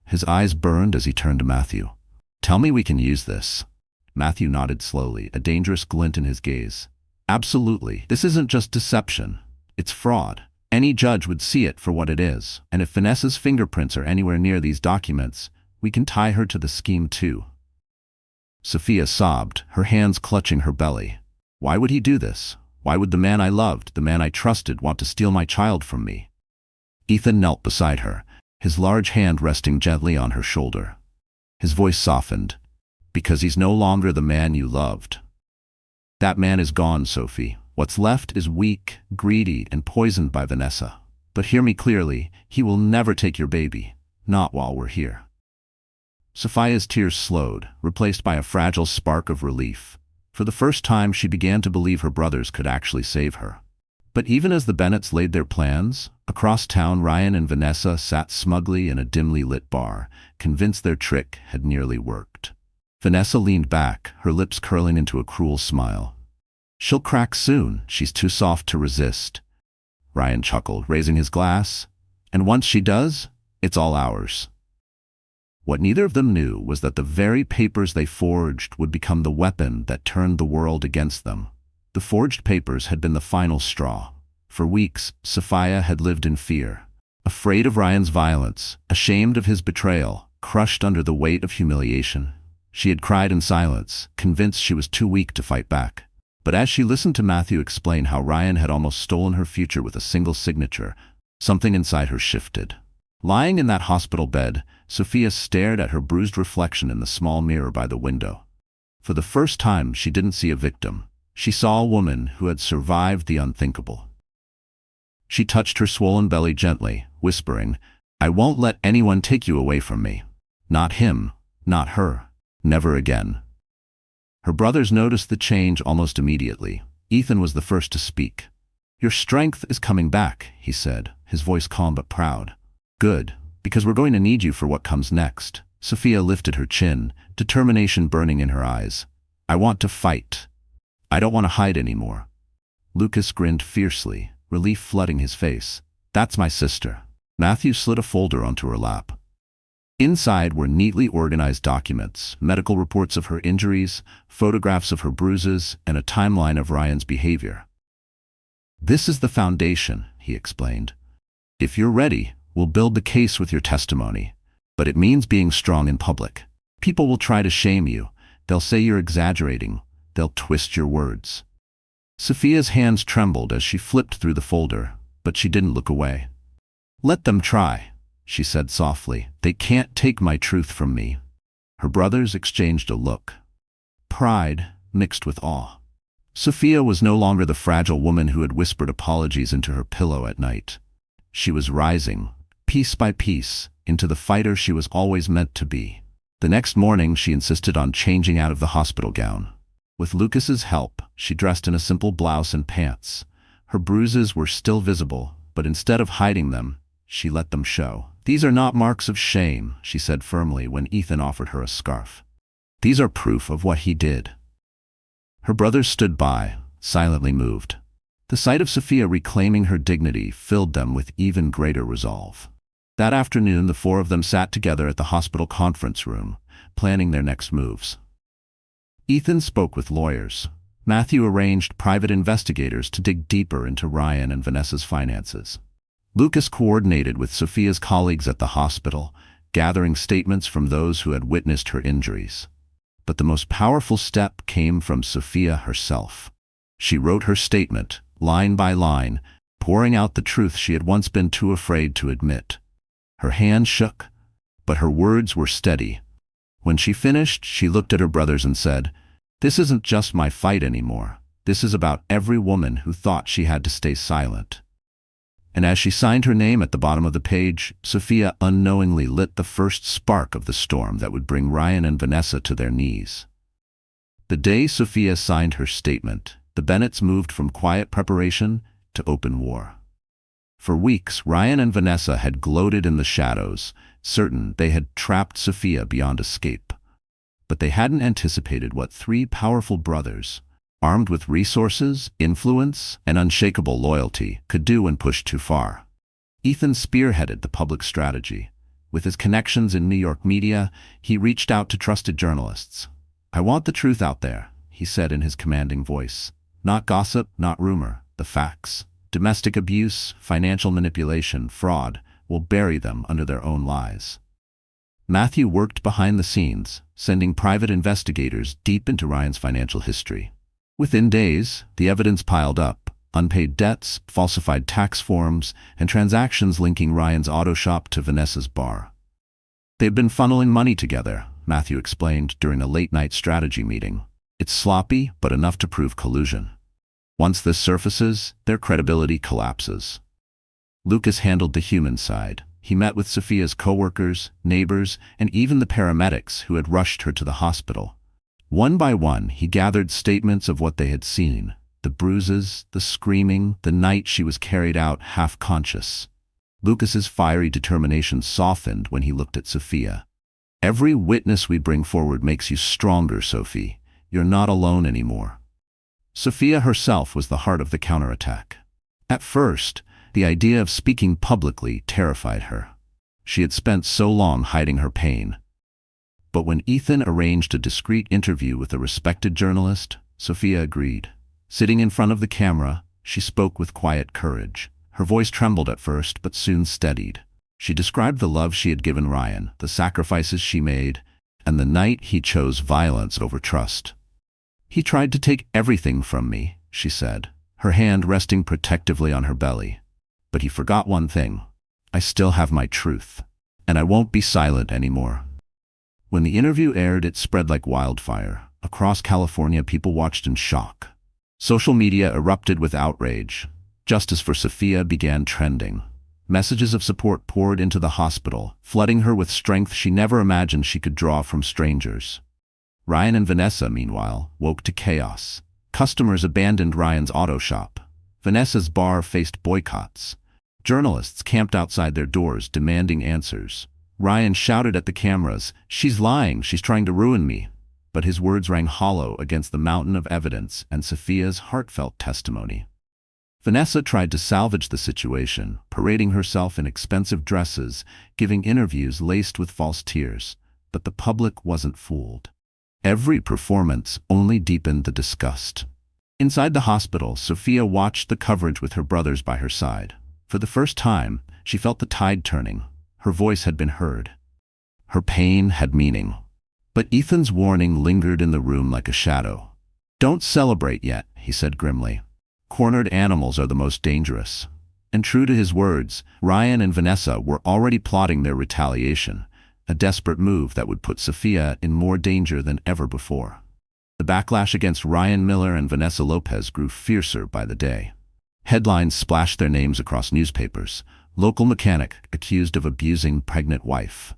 His eyes burned as he turned to Matthew. "Tell me we can use this." Matthew nodded slowly, a dangerous glint in his gaze. "Absolutely. This isn't just deception. It's fraud. Any judge would see it for what it is. And if Vanessa's fingerprints are anywhere near these documents, we can tie her to the scheme too." Sophia sobbed, her hands clutching her belly. "Why would he do this? Why would the man I loved, the man I trusted, want to steal my child from me?" Ethan knelt beside her, his large hand resting gently on her shoulder. His voice softened. "Because he's no longer the man you loved. That man is gone, Sophie. What's left is weak, greedy, and poisoned by Vanessa. But hear me clearly, he will never take your baby. Not while we're here." Sophia's tears slowed, replaced by a fragile spark of relief. For the first time, she began to believe her brothers could actually save her. But even as the Bennetts laid their plans, across town Ryan and Vanessa sat smugly in a dimly lit bar, convinced their trick had nearly worked. Vanessa leaned back, her lips curling into a cruel smile. "She'll crack soon, she's too soft to resist." Ryan chuckled, raising his glass. "And once she does, it's all ours." What neither of them knew was that the very papers they forged would become the weapon that turned the world against them. The forged papers had been the final straw. For weeks, Sophia had lived in fear, afraid of Ryan's violence, ashamed of his betrayal, crushed under the weight of humiliation. She had cried in silence, convinced she was too weak to fight back. But as she listened to Matthew explain how Ryan had almost stolen her future with a single signature, something inside her shifted. Lying in that hospital bed, Sophia stared at her bruised reflection in the small mirror by the window. For the first time, she didn't see a victim. She saw a woman who had survived the unthinkable. She touched her swollen belly gently, whispering, "I won't let anyone take you away from me. Not him, not her, never again." Her brothers noticed the change almost immediately. Ethan was the first to speak. "Your strength is coming back," he said, his voice calm but proud. "Good, because we're going to need you for what comes next." Sophia lifted her chin, determination burning in her eyes. "I want to fight. I don't want to hide anymore." Lucas grinned fiercely, relief flooding his face. "That's my sister." Matthew slid a folder onto her lap. Inside were neatly organized documents, medical reports of her injuries, photographs of her bruises, and a timeline of Ryan's behavior. "This is the foundation," he explained. "If you're ready, we'll build the case with your testimony. But it means being strong in public. People will try to shame you. They'll say you're exaggerating. They'll twist your words." Sophia's hands trembled as she flipped through the folder, but she didn't look away. "Let them try," she said softly. "They can't take my truth from me." Her brothers exchanged a look. Pride mixed with awe. Sophia was no longer the fragile woman who had whispered apologies into her pillow at night. She was rising, piece by piece, into the fighter she was always meant to be. The next morning, she insisted on changing out of the hospital gown. With Lucas's help, she dressed in a simple blouse and pants. Her bruises were still visible, but instead of hiding them, she let them show. "These are not marks of shame," she said firmly when Ethan offered her a scarf. "These are proof of what he did." Her brothers stood by, silently moved. The sight of Sophia reclaiming her dignity filled them with even greater resolve. That afternoon, the four of them sat together at the hospital conference room, planning their next moves. Ethan spoke with lawyers. Matthew arranged private investigators to dig deeper into Ryan and Vanessa's finances. Lucas coordinated with Sophia's colleagues at the hospital, gathering statements from those who had witnessed her injuries. But the most powerful step came from Sophia herself. She wrote her statement, line by line, pouring out the truth she had once been too afraid to admit. Her hand shook, but her words were steady. When she finished, she looked at her brothers and said, "This isn't just my fight anymore. This is about every woman who thought she had to stay silent." And as she signed her name at the bottom of the page, Sophia unknowingly lit the first spark of the storm that would bring Ryan and Vanessa to their knees. The day Sophia signed her statement, the Bennetts moved from quiet preparation to open war. For weeks, Ryan and Vanessa had gloated in the shadows, certain they had trapped Sophia beyond escape. But they hadn't anticipated what three powerful brothers, armed with resources, influence, and unshakable loyalty, could do when pushed too far. Ethan spearheaded the public strategy. With his connections in New York media, he reached out to trusted journalists. "I want the truth out there," he said in his commanding voice. "Not gossip, not rumor, the facts. Domestic abuse, financial manipulation, fraud will bury them under their own lies." Matthew worked behind the scenes, sending private investigators deep into Ryan's financial history. Within days, the evidence piled up: unpaid debts, falsified tax forms, and transactions linking Ryan's auto shop to Vanessa's bar. "They've been funneling money together," Matthew explained during a late-night strategy meeting. "It's sloppy, but enough to prove collusion. Once this surfaces, their credibility collapses." Lucas handled the human side. He met with Sophia's coworkers, neighbors, and even the paramedics who had rushed her to the hospital. One by one, he gathered statements of what they had seen: the bruises, the screaming, the night she was carried out half-conscious. Lucas's fiery determination softened when he looked at Sophia. "Every witness we bring forward makes you stronger, Sophie. You're not alone anymore." Sophia herself was the heart of the counterattack. At first, the idea of speaking publicly terrified her. She had spent so long hiding her pain. But when Ethan arranged a discreet interview with a respected journalist, Sophia agreed. Sitting in front of the camera, she spoke with quiet courage. Her voice trembled at first, but soon steadied. She described the love she had given Ryan, the sacrifices she made, and the night he chose violence over trust. "He tried to take everything from me," she said, her hand resting protectively on her belly. "But he forgot one thing. I still have my truth, and I won't be silent anymore." When the interview aired, it spread like wildfire. Across California, people watched in shock. Social media erupted with outrage. Justice for Sophia began trending. Messages of support poured into the hospital, flooding her with strength she never imagined she could draw from strangers. Ryan and Vanessa, meanwhile, woke to chaos. Customers abandoned Ryan's auto shop. Vanessa's bar faced boycotts. Journalists camped outside their doors demanding answers. Ryan shouted at the cameras, "She's lying, she's trying to ruin me." But his words rang hollow against the mountain of evidence and Sophia's heartfelt testimony. Vanessa tried to salvage the situation, parading herself in expensive dresses, giving interviews laced with false tears. But the public wasn't fooled. Every performance only deepened the disgust. Inside the hospital, Sophia watched the coverage with her brothers by her side. For the first time, she felt the tide turning. Her voice had been heard. Her pain had meaning. But Ethan's warning lingered in the room like a shadow. "Don't celebrate yet," he said grimly. "Cornered animals are the most dangerous." And true to his words, Ryan and Vanessa were already plotting their retaliation, a desperate move that would put Sophia in more danger than ever before. The backlash against Ryan Miller and Vanessa Lopez grew fiercer by the day. Headlines splashed their names across newspapers. Local mechanic accused of abusing pregnant wife.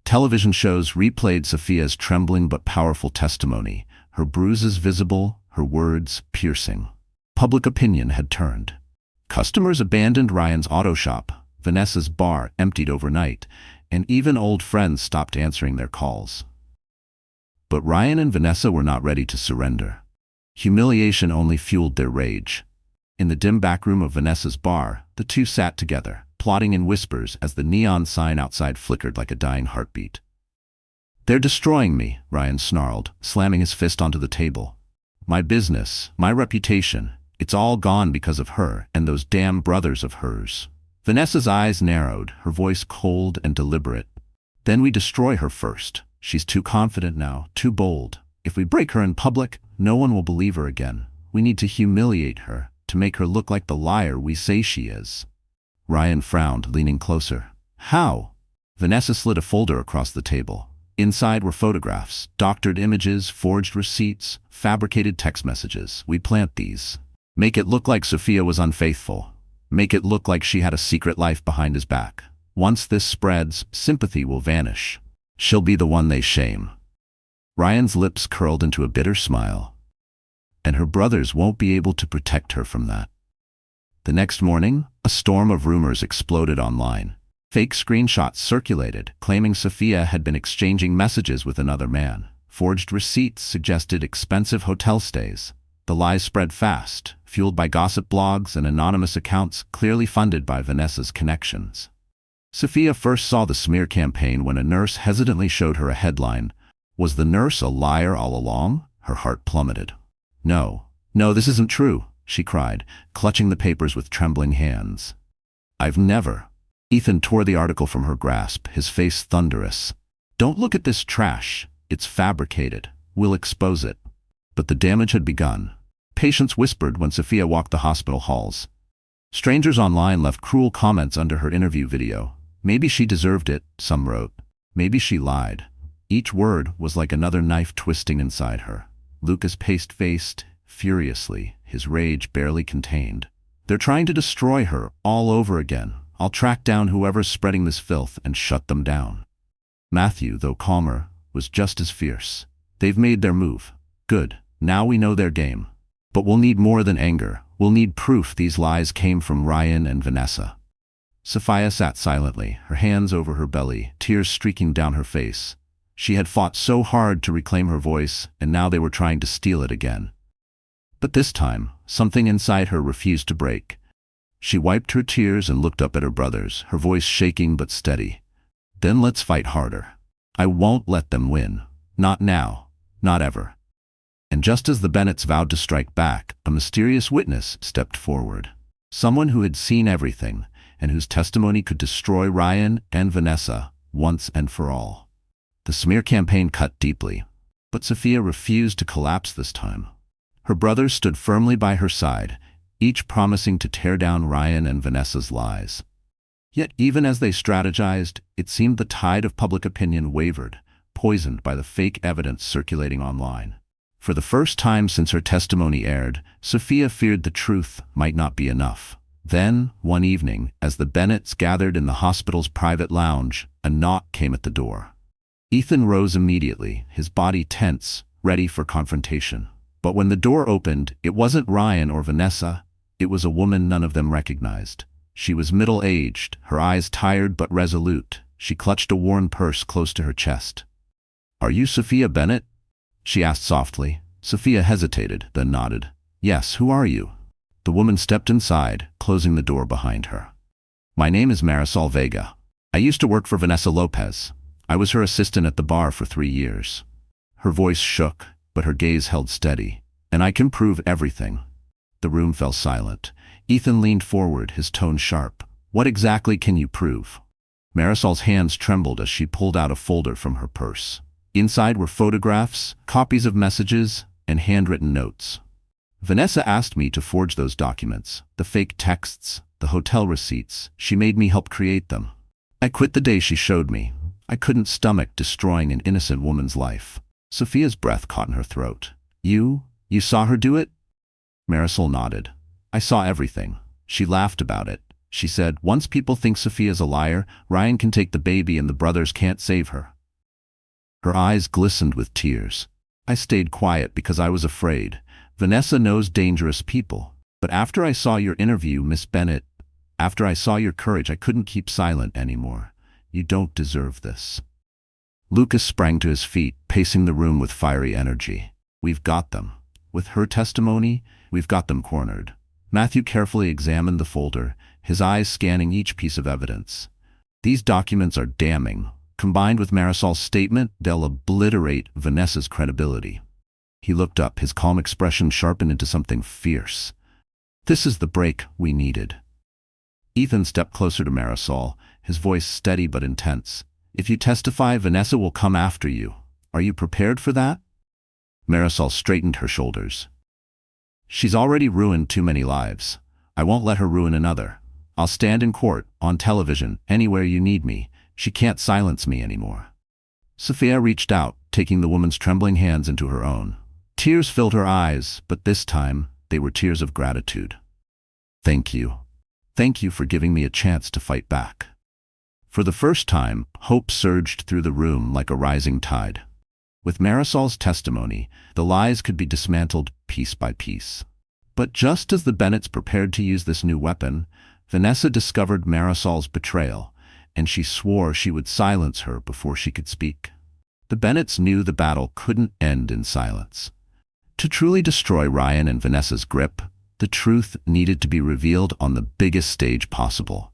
Television shows replayed Sophia's trembling but powerful testimony, her bruises visible, her words piercing. Public opinion had turned. Customers abandoned Ryan's auto shop, Vanessa's bar emptied overnight, and even old friends stopped answering their calls. But Ryan and Vanessa were not ready to surrender. Humiliation only fueled their rage. In the dim back room of Vanessa's bar, the two sat together, plotting in whispers as the neon sign outside flickered like a dying heartbeat. "They're destroying me," Ryan snarled, slamming his fist onto the table. "My business, my reputation, it's all gone because of her and those damn brothers of hers." Vanessa's eyes narrowed, her voice cold and deliberate. "Then we destroy her first. She's too confident now, too bold. If we break her in public, no one will believe her again. We need to humiliate her, to make her look like the liar we say she is." Ryan frowned, leaning closer. "How?" Vanessa slid a folder across the table. Inside were photographs, doctored images, forged receipts, fabricated text messages. "We plant these. Make it look like Sophia was unfaithful. Make it look like she had a secret life behind his back. Once this spreads, sympathy will vanish. She'll be the one they shame." Ryan's lips curled into a bitter smile. "And her brothers won't be able to protect her from that." The next morning, a storm of rumors exploded online. Fake screenshots circulated, claiming Sophia had been exchanging messages with another man. Forged receipts suggested expensive hotel stays. The lies spread fast, fueled by gossip blogs and anonymous accounts clearly funded by Vanessa's connections. Sophia first saw the smear campaign when a nurse hesitantly showed her a headline. Was the nurse a liar all along? Her heart plummeted. No, this isn't true," she cried, clutching the papers with trembling hands. "I've never." Ethan tore the article from her grasp, his face thunderous. "Don't look at this trash. It's fabricated. We'll expose it." But the damage had begun. Patients whispered when Sophia walked the hospital halls. Strangers online left cruel comments under her interview video. "Maybe she deserved it," some wrote. "Maybe she lied." Each word was like another knife twisting inside her. Lucas paced furiously, his rage barely contained. "They're trying to destroy her all over again. I'll track down whoever's spreading this filth and shut them down." Matthew, though calmer, was just as fierce. "They've made their move. Good. Now we know their game. But we'll need more than anger. We'll need proof these lies came from Ryan and Vanessa." Sophia sat silently, her hands over her belly, tears streaking down her face. She had fought so hard to reclaim her voice, and now they were trying to steal it again. But this time, something inside her refused to break. She wiped her tears and looked up at her brothers, her voice shaking but steady. "Then let's fight harder. I won't let them win. Not now. Not ever." And just as the Bennetts vowed to strike back, a mysterious witness stepped forward. Someone who had seen everything, and whose testimony could destroy Ryan and Vanessa once and for all. The smear campaign cut deeply, but Sophia refused to collapse this time. Her brothers stood firmly by her side, each promising to tear down Ryan and Vanessa's lies. Yet even as they strategized, it seemed the tide of public opinion wavered, poisoned by the fake evidence circulating online. For the first time since her testimony aired, Sophia feared the truth might not be enough. Then, one evening, as the Bennetts gathered in the hospital's private lounge, a knock came at the door. Ethan rose immediately, his body tense, ready for confrontation. But when the door opened, it wasn't Ryan or Vanessa. It was a woman none of them recognized. She was middle-aged, her eyes tired but resolute. She clutched a worn purse close to her chest. "Are you Sophia Bennett?" she asked softly. Sophia hesitated, then nodded. "Yes, who are you?" The woman stepped inside, closing the door behind her. "My name is Marisol Vega. I used to work for Vanessa Lopez. I was her assistant at the bar for 3 years." Her voice shook, but her gaze held steady. And I can prove everything. The room fell silent. Ethan leaned forward, his tone sharp. What exactly can you prove? Marisol's hands trembled as she pulled out a folder from her purse. Inside were photographs, copies of messages, and handwritten notes. Vanessa asked me to forge those documents, the fake texts, the hotel receipts. She made me help create them. I quit the day she showed me. I couldn't stomach destroying an innocent woman's life. Sophia's breath caught in her throat. You saw her do it? Marisol nodded. I saw everything. She laughed about it. She said, once people think Sophia's a liar, Ryan can take the baby and the brothers can't save her. Her eyes glistened with tears. I stayed quiet because I was afraid. Vanessa knows dangerous people. But after I saw your interview, Miss Bennett, after I saw your courage, I couldn't keep silent anymore. You don't deserve this. Lucas sprang to his feet, pacing the room with fiery energy. We've got them. With her testimony, we've got them cornered. Matthew carefully examined the folder, his eyes scanning each piece of evidence. These documents are damning. Combined with Marisol's statement, they'll obliterate Vanessa's credibility. He looked up, his calm expression sharpened into something fierce. This is the break we needed. Ethan stepped closer to Marisol, his voice steady but intense. If you testify, Vanessa will come after you. Are you prepared for that? Marisol straightened her shoulders. She's already ruined too many lives. I won't let her ruin another. I'll stand in court, on television, anywhere you need me. She can't silence me anymore. Sophia reached out, taking the woman's trembling hands into her own. Tears filled her eyes, but this time they were tears of gratitude. Thank you. Thank you for giving me a chance to fight back. For the first time, hope surged through the room like a rising tide. With Marisol's testimony, the lies could be dismantled piece by piece. But just as the Bennetts prepared to use this new weapon, Vanessa discovered Marisol's betrayal, and she swore she would silence her before she could speak. The Bennetts knew the battle couldn't end in silence. To truly destroy Ryan and Vanessa's grip, the truth needed to be revealed on the biggest stage possible.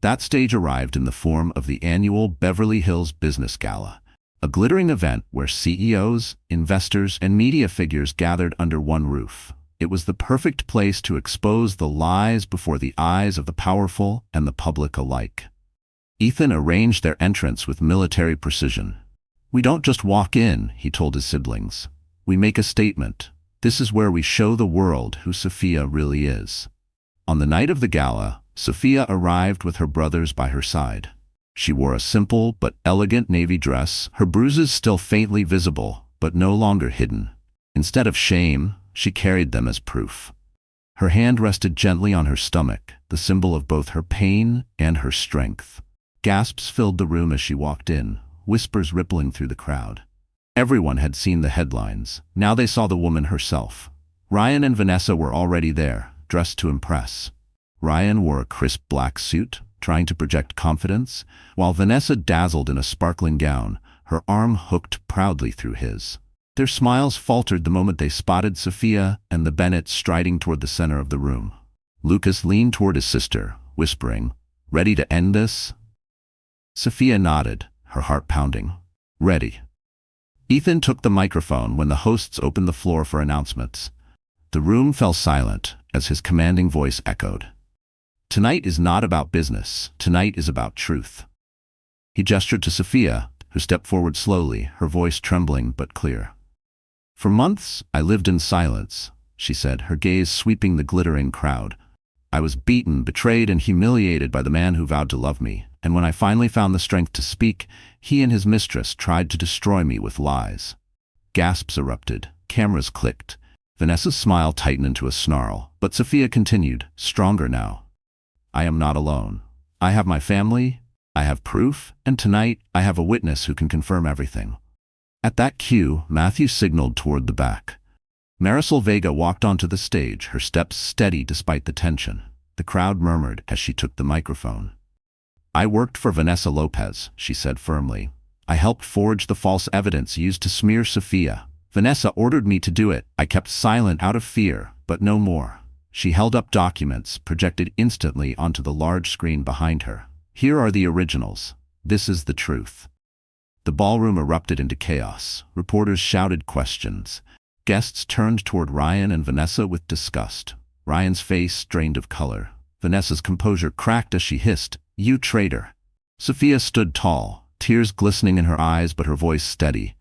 That stage arrived in the form of the annual Beverly Hills Business Gala, a glittering event where CEOs, investors, and media figures gathered under one roof. It was the perfect place to expose the lies before the eyes of the powerful and the public alike. Ethan arranged their entrance with military precision. We don't just walk in, he told his siblings. We make a statement. This is where we show the world who Sophia really is. On the night of the gala, Sophia arrived with her brothers by her side. She wore a simple but elegant navy dress, her bruises still faintly visible, but no longer hidden. Instead of shame, she carried them as proof. Her hand rested gently on her stomach, the symbol of both her pain and her strength. Gasps filled the room as she walked in, whispers rippling through the crowd. Everyone had seen the headlines. Now they saw the woman herself. Ryan and Vanessa were already there, dressed to impress. Ryan wore a crisp black suit, trying to project confidence, while Vanessa dazzled in a sparkling gown, her arm hooked proudly through his. Their smiles faltered the moment they spotted Sophia and the Bennetts striding toward the center of the room. Lucas leaned toward his sister, whispering, "Ready to end this?" Sophia nodded, her heart pounding. "Ready." Ethan took the microphone when the hosts opened the floor for announcements. The room fell silent as his commanding voice echoed. Tonight is not about business. Tonight is about truth. He gestured to Sophia, who stepped forward slowly, her voice trembling but clear. For months, I lived in silence, she said, her gaze sweeping the glittering crowd. I was beaten, betrayed, and humiliated by the man who vowed to love me, and when I finally found the strength to speak, he and his mistress tried to destroy me with lies. Gasps erupted, cameras clicked. Vanessa's smile tightened into a snarl, but Sophia continued, stronger now. I am not alone. I have my family, I have proof, and tonight I have a witness who can confirm everything. At that cue, Matthew signaled toward the back. Marisol Vega walked onto the stage, her steps steady despite the tension. The crowd murmured as she took the microphone. I worked for Vanessa Lopez, she said firmly. I helped forge the false evidence used to smear Sophia. Vanessa ordered me to do it. I kept silent out of fear, but no more. She held up documents, projected instantly onto the large screen behind her. Here are the originals. This is the truth. The ballroom erupted into chaos. Reporters shouted questions. Guests turned toward Ryan and Vanessa with disgust. Ryan's face drained of color. Vanessa's composure cracked as she hissed, "You traitor." Sophia stood tall, tears glistening in her eyes but her voice steady.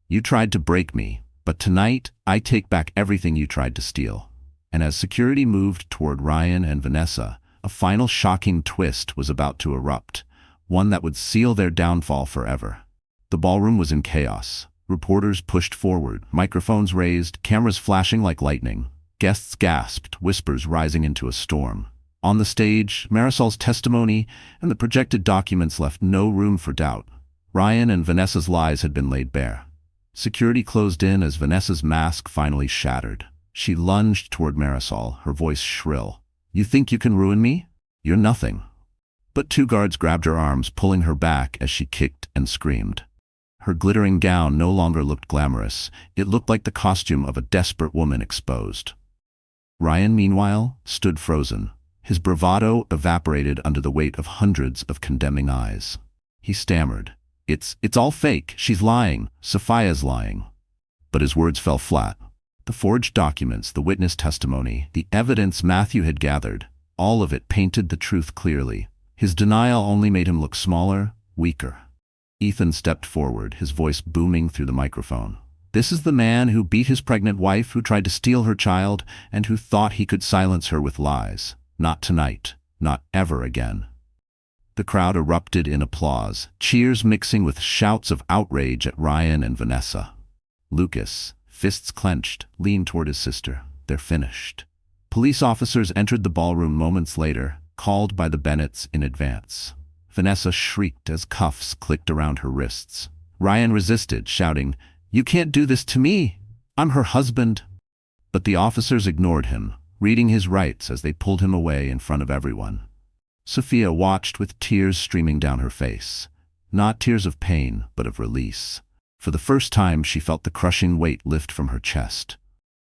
"You tried to break me, but tonight I take back everything you tried to steal." And as security moved toward Ryan and Vanessa, a final shocking twist was about to erupt, one that would seal their downfall forever. The ballroom was in chaos. Reporters pushed forward, microphones raised, cameras flashing like lightning. Guests gasped, whispers rising into a storm. On the stage, Marisol's testimony and the projected documents left no room for doubt. Ryan and Vanessa's lies had been laid bare. Security closed in as Vanessa's mask finally shattered. She lunged toward Marisol, her voice shrill. "You think you can ruin me? You're nothing." But two guards grabbed her arms, pulling her back as she kicked and screamed. Her glittering gown no longer looked glamorous. It looked like the costume of a desperate woman exposed. Ryan, meanwhile, stood frozen. His bravado evaporated under the weight of hundreds of condemning eyes. He stammered, It's all fake. She's lying. Sophia's lying." But his words fell flat. The forged documents, the witness testimony, the evidence Matthew had gathered, all of it painted the truth clearly. His denial only made him look smaller, weaker. Ethan stepped forward, his voice booming through the microphone. "This is the man who beat his pregnant wife, who tried to steal her child, and who thought he could silence her with lies. Not tonight. Not ever again." The crowd erupted in applause, cheers mixing with shouts of outrage at Ryan and Vanessa. Lucas, fists clenched, leaned toward his sister. "They're finished." Police officers entered the ballroom moments later, called by the Bennetts in advance. Vanessa shrieked as cuffs clicked around her wrists. Ryan resisted, shouting, "You can't do this to me! I'm her husband!" But the officers ignored him, reading his rights as they pulled him away in front of everyone. Sophia watched with tears streaming down her face. Not tears of pain, but of release. For the first time, she felt the crushing weight lift from her chest.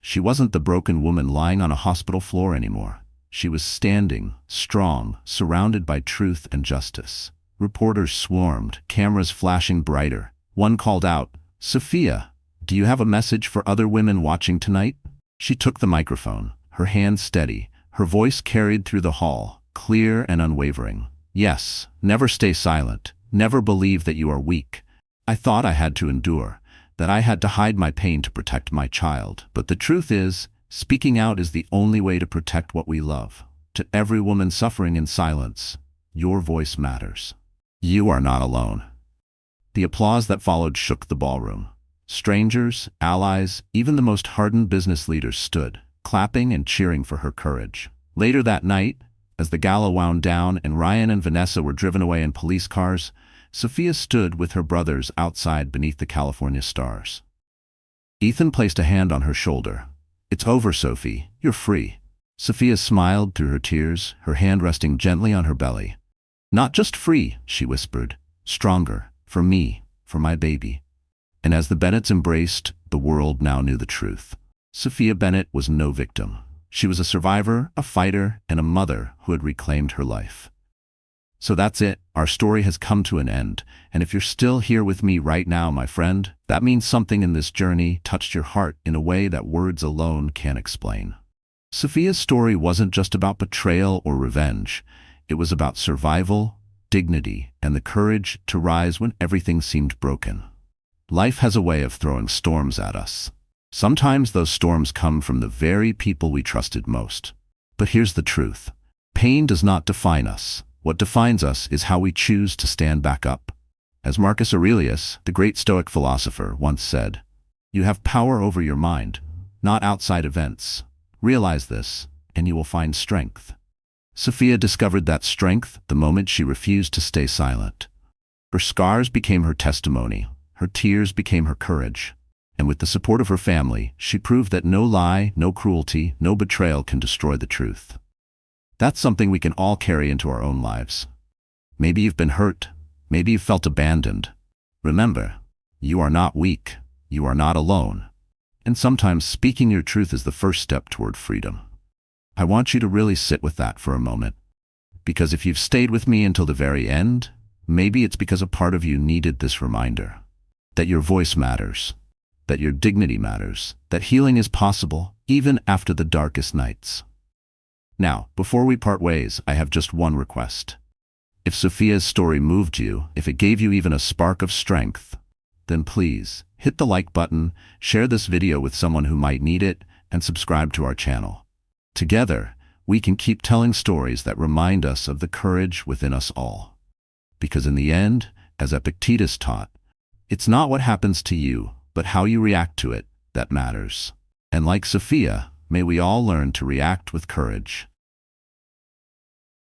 She wasn't the broken woman lying on a hospital floor anymore. She was standing, strong, surrounded by truth and justice. Reporters swarmed, cameras flashing brighter. One called out, "Sophia, do you have a message for other women watching tonight?" She took the microphone, her hand steady, her voice carried through the hall, clear and unwavering. "Yes, never stay silent. Never believe that you are weak. I thought I had to endure, that I had to hide my pain to protect my child. But the truth is, speaking out is the only way to protect what we love. To every woman suffering in silence, your voice matters. You are not alone." The applause that followed shook the ballroom. Strangers, allies, even the most hardened business leaders stood, clapping and cheering for her courage. Later that night, as the gala wound down and Ryan and Vanessa were driven away in police cars, Sophia stood with her brothers outside beneath the California stars. Ethan placed a hand on her shoulder. "It's over, Sophie. You're free." Sophia smiled through her tears, her hand resting gently on her belly. "Not just free," she whispered. "Stronger. For me. For my baby." And as the Bennetts embraced, the world now knew the truth. Sophia Bennett was no victim. She was a survivor, a fighter, and a mother who had reclaimed her life. So that's it. Our story has come to an end. And if you're still here with me right now, my friend, that means something in this journey touched your heart in a way that words alone can't explain. Sophia's story wasn't just about betrayal or revenge. It was about survival, dignity, and the courage to rise when everything seemed broken. Life has a way of throwing storms at us. Sometimes those storms come from the very people we trusted most. But here's the truth. Pain does not define us. What defines us is how we choose to stand back up. As Marcus Aurelius, the great Stoic philosopher, once said, "You have power over your mind, not outside events. Realize this, and you will find strength." Sophia discovered that strength the moment she refused to stay silent. Her scars became her testimony, her tears became her courage, and with the support of her family, she proved that no lie, no cruelty, no betrayal can destroy the truth. That's something we can all carry into our own lives. Maybe you've been hurt, maybe you've felt abandoned. Remember, you are not weak, you are not alone. And sometimes speaking your truth is the first step toward freedom. I want you to really sit with that for a moment. Because if you've stayed with me until the very end, maybe it's because a part of you needed this reminder. That your voice matters. that your dignity matters, that healing is possible, even after the darkest nights. Now, before we part ways, I have just one request. If Sophia's story moved you, if it gave you even a spark of strength, then please, hit the like button, share this video with someone who might need it, and subscribe to our channel. Together, we can keep telling stories that remind us of the courage within us all. Because in the end, as Epictetus taught, it's not what happens to you, but how you react to it that matters. And like Sophia, may we all learn to react with courage.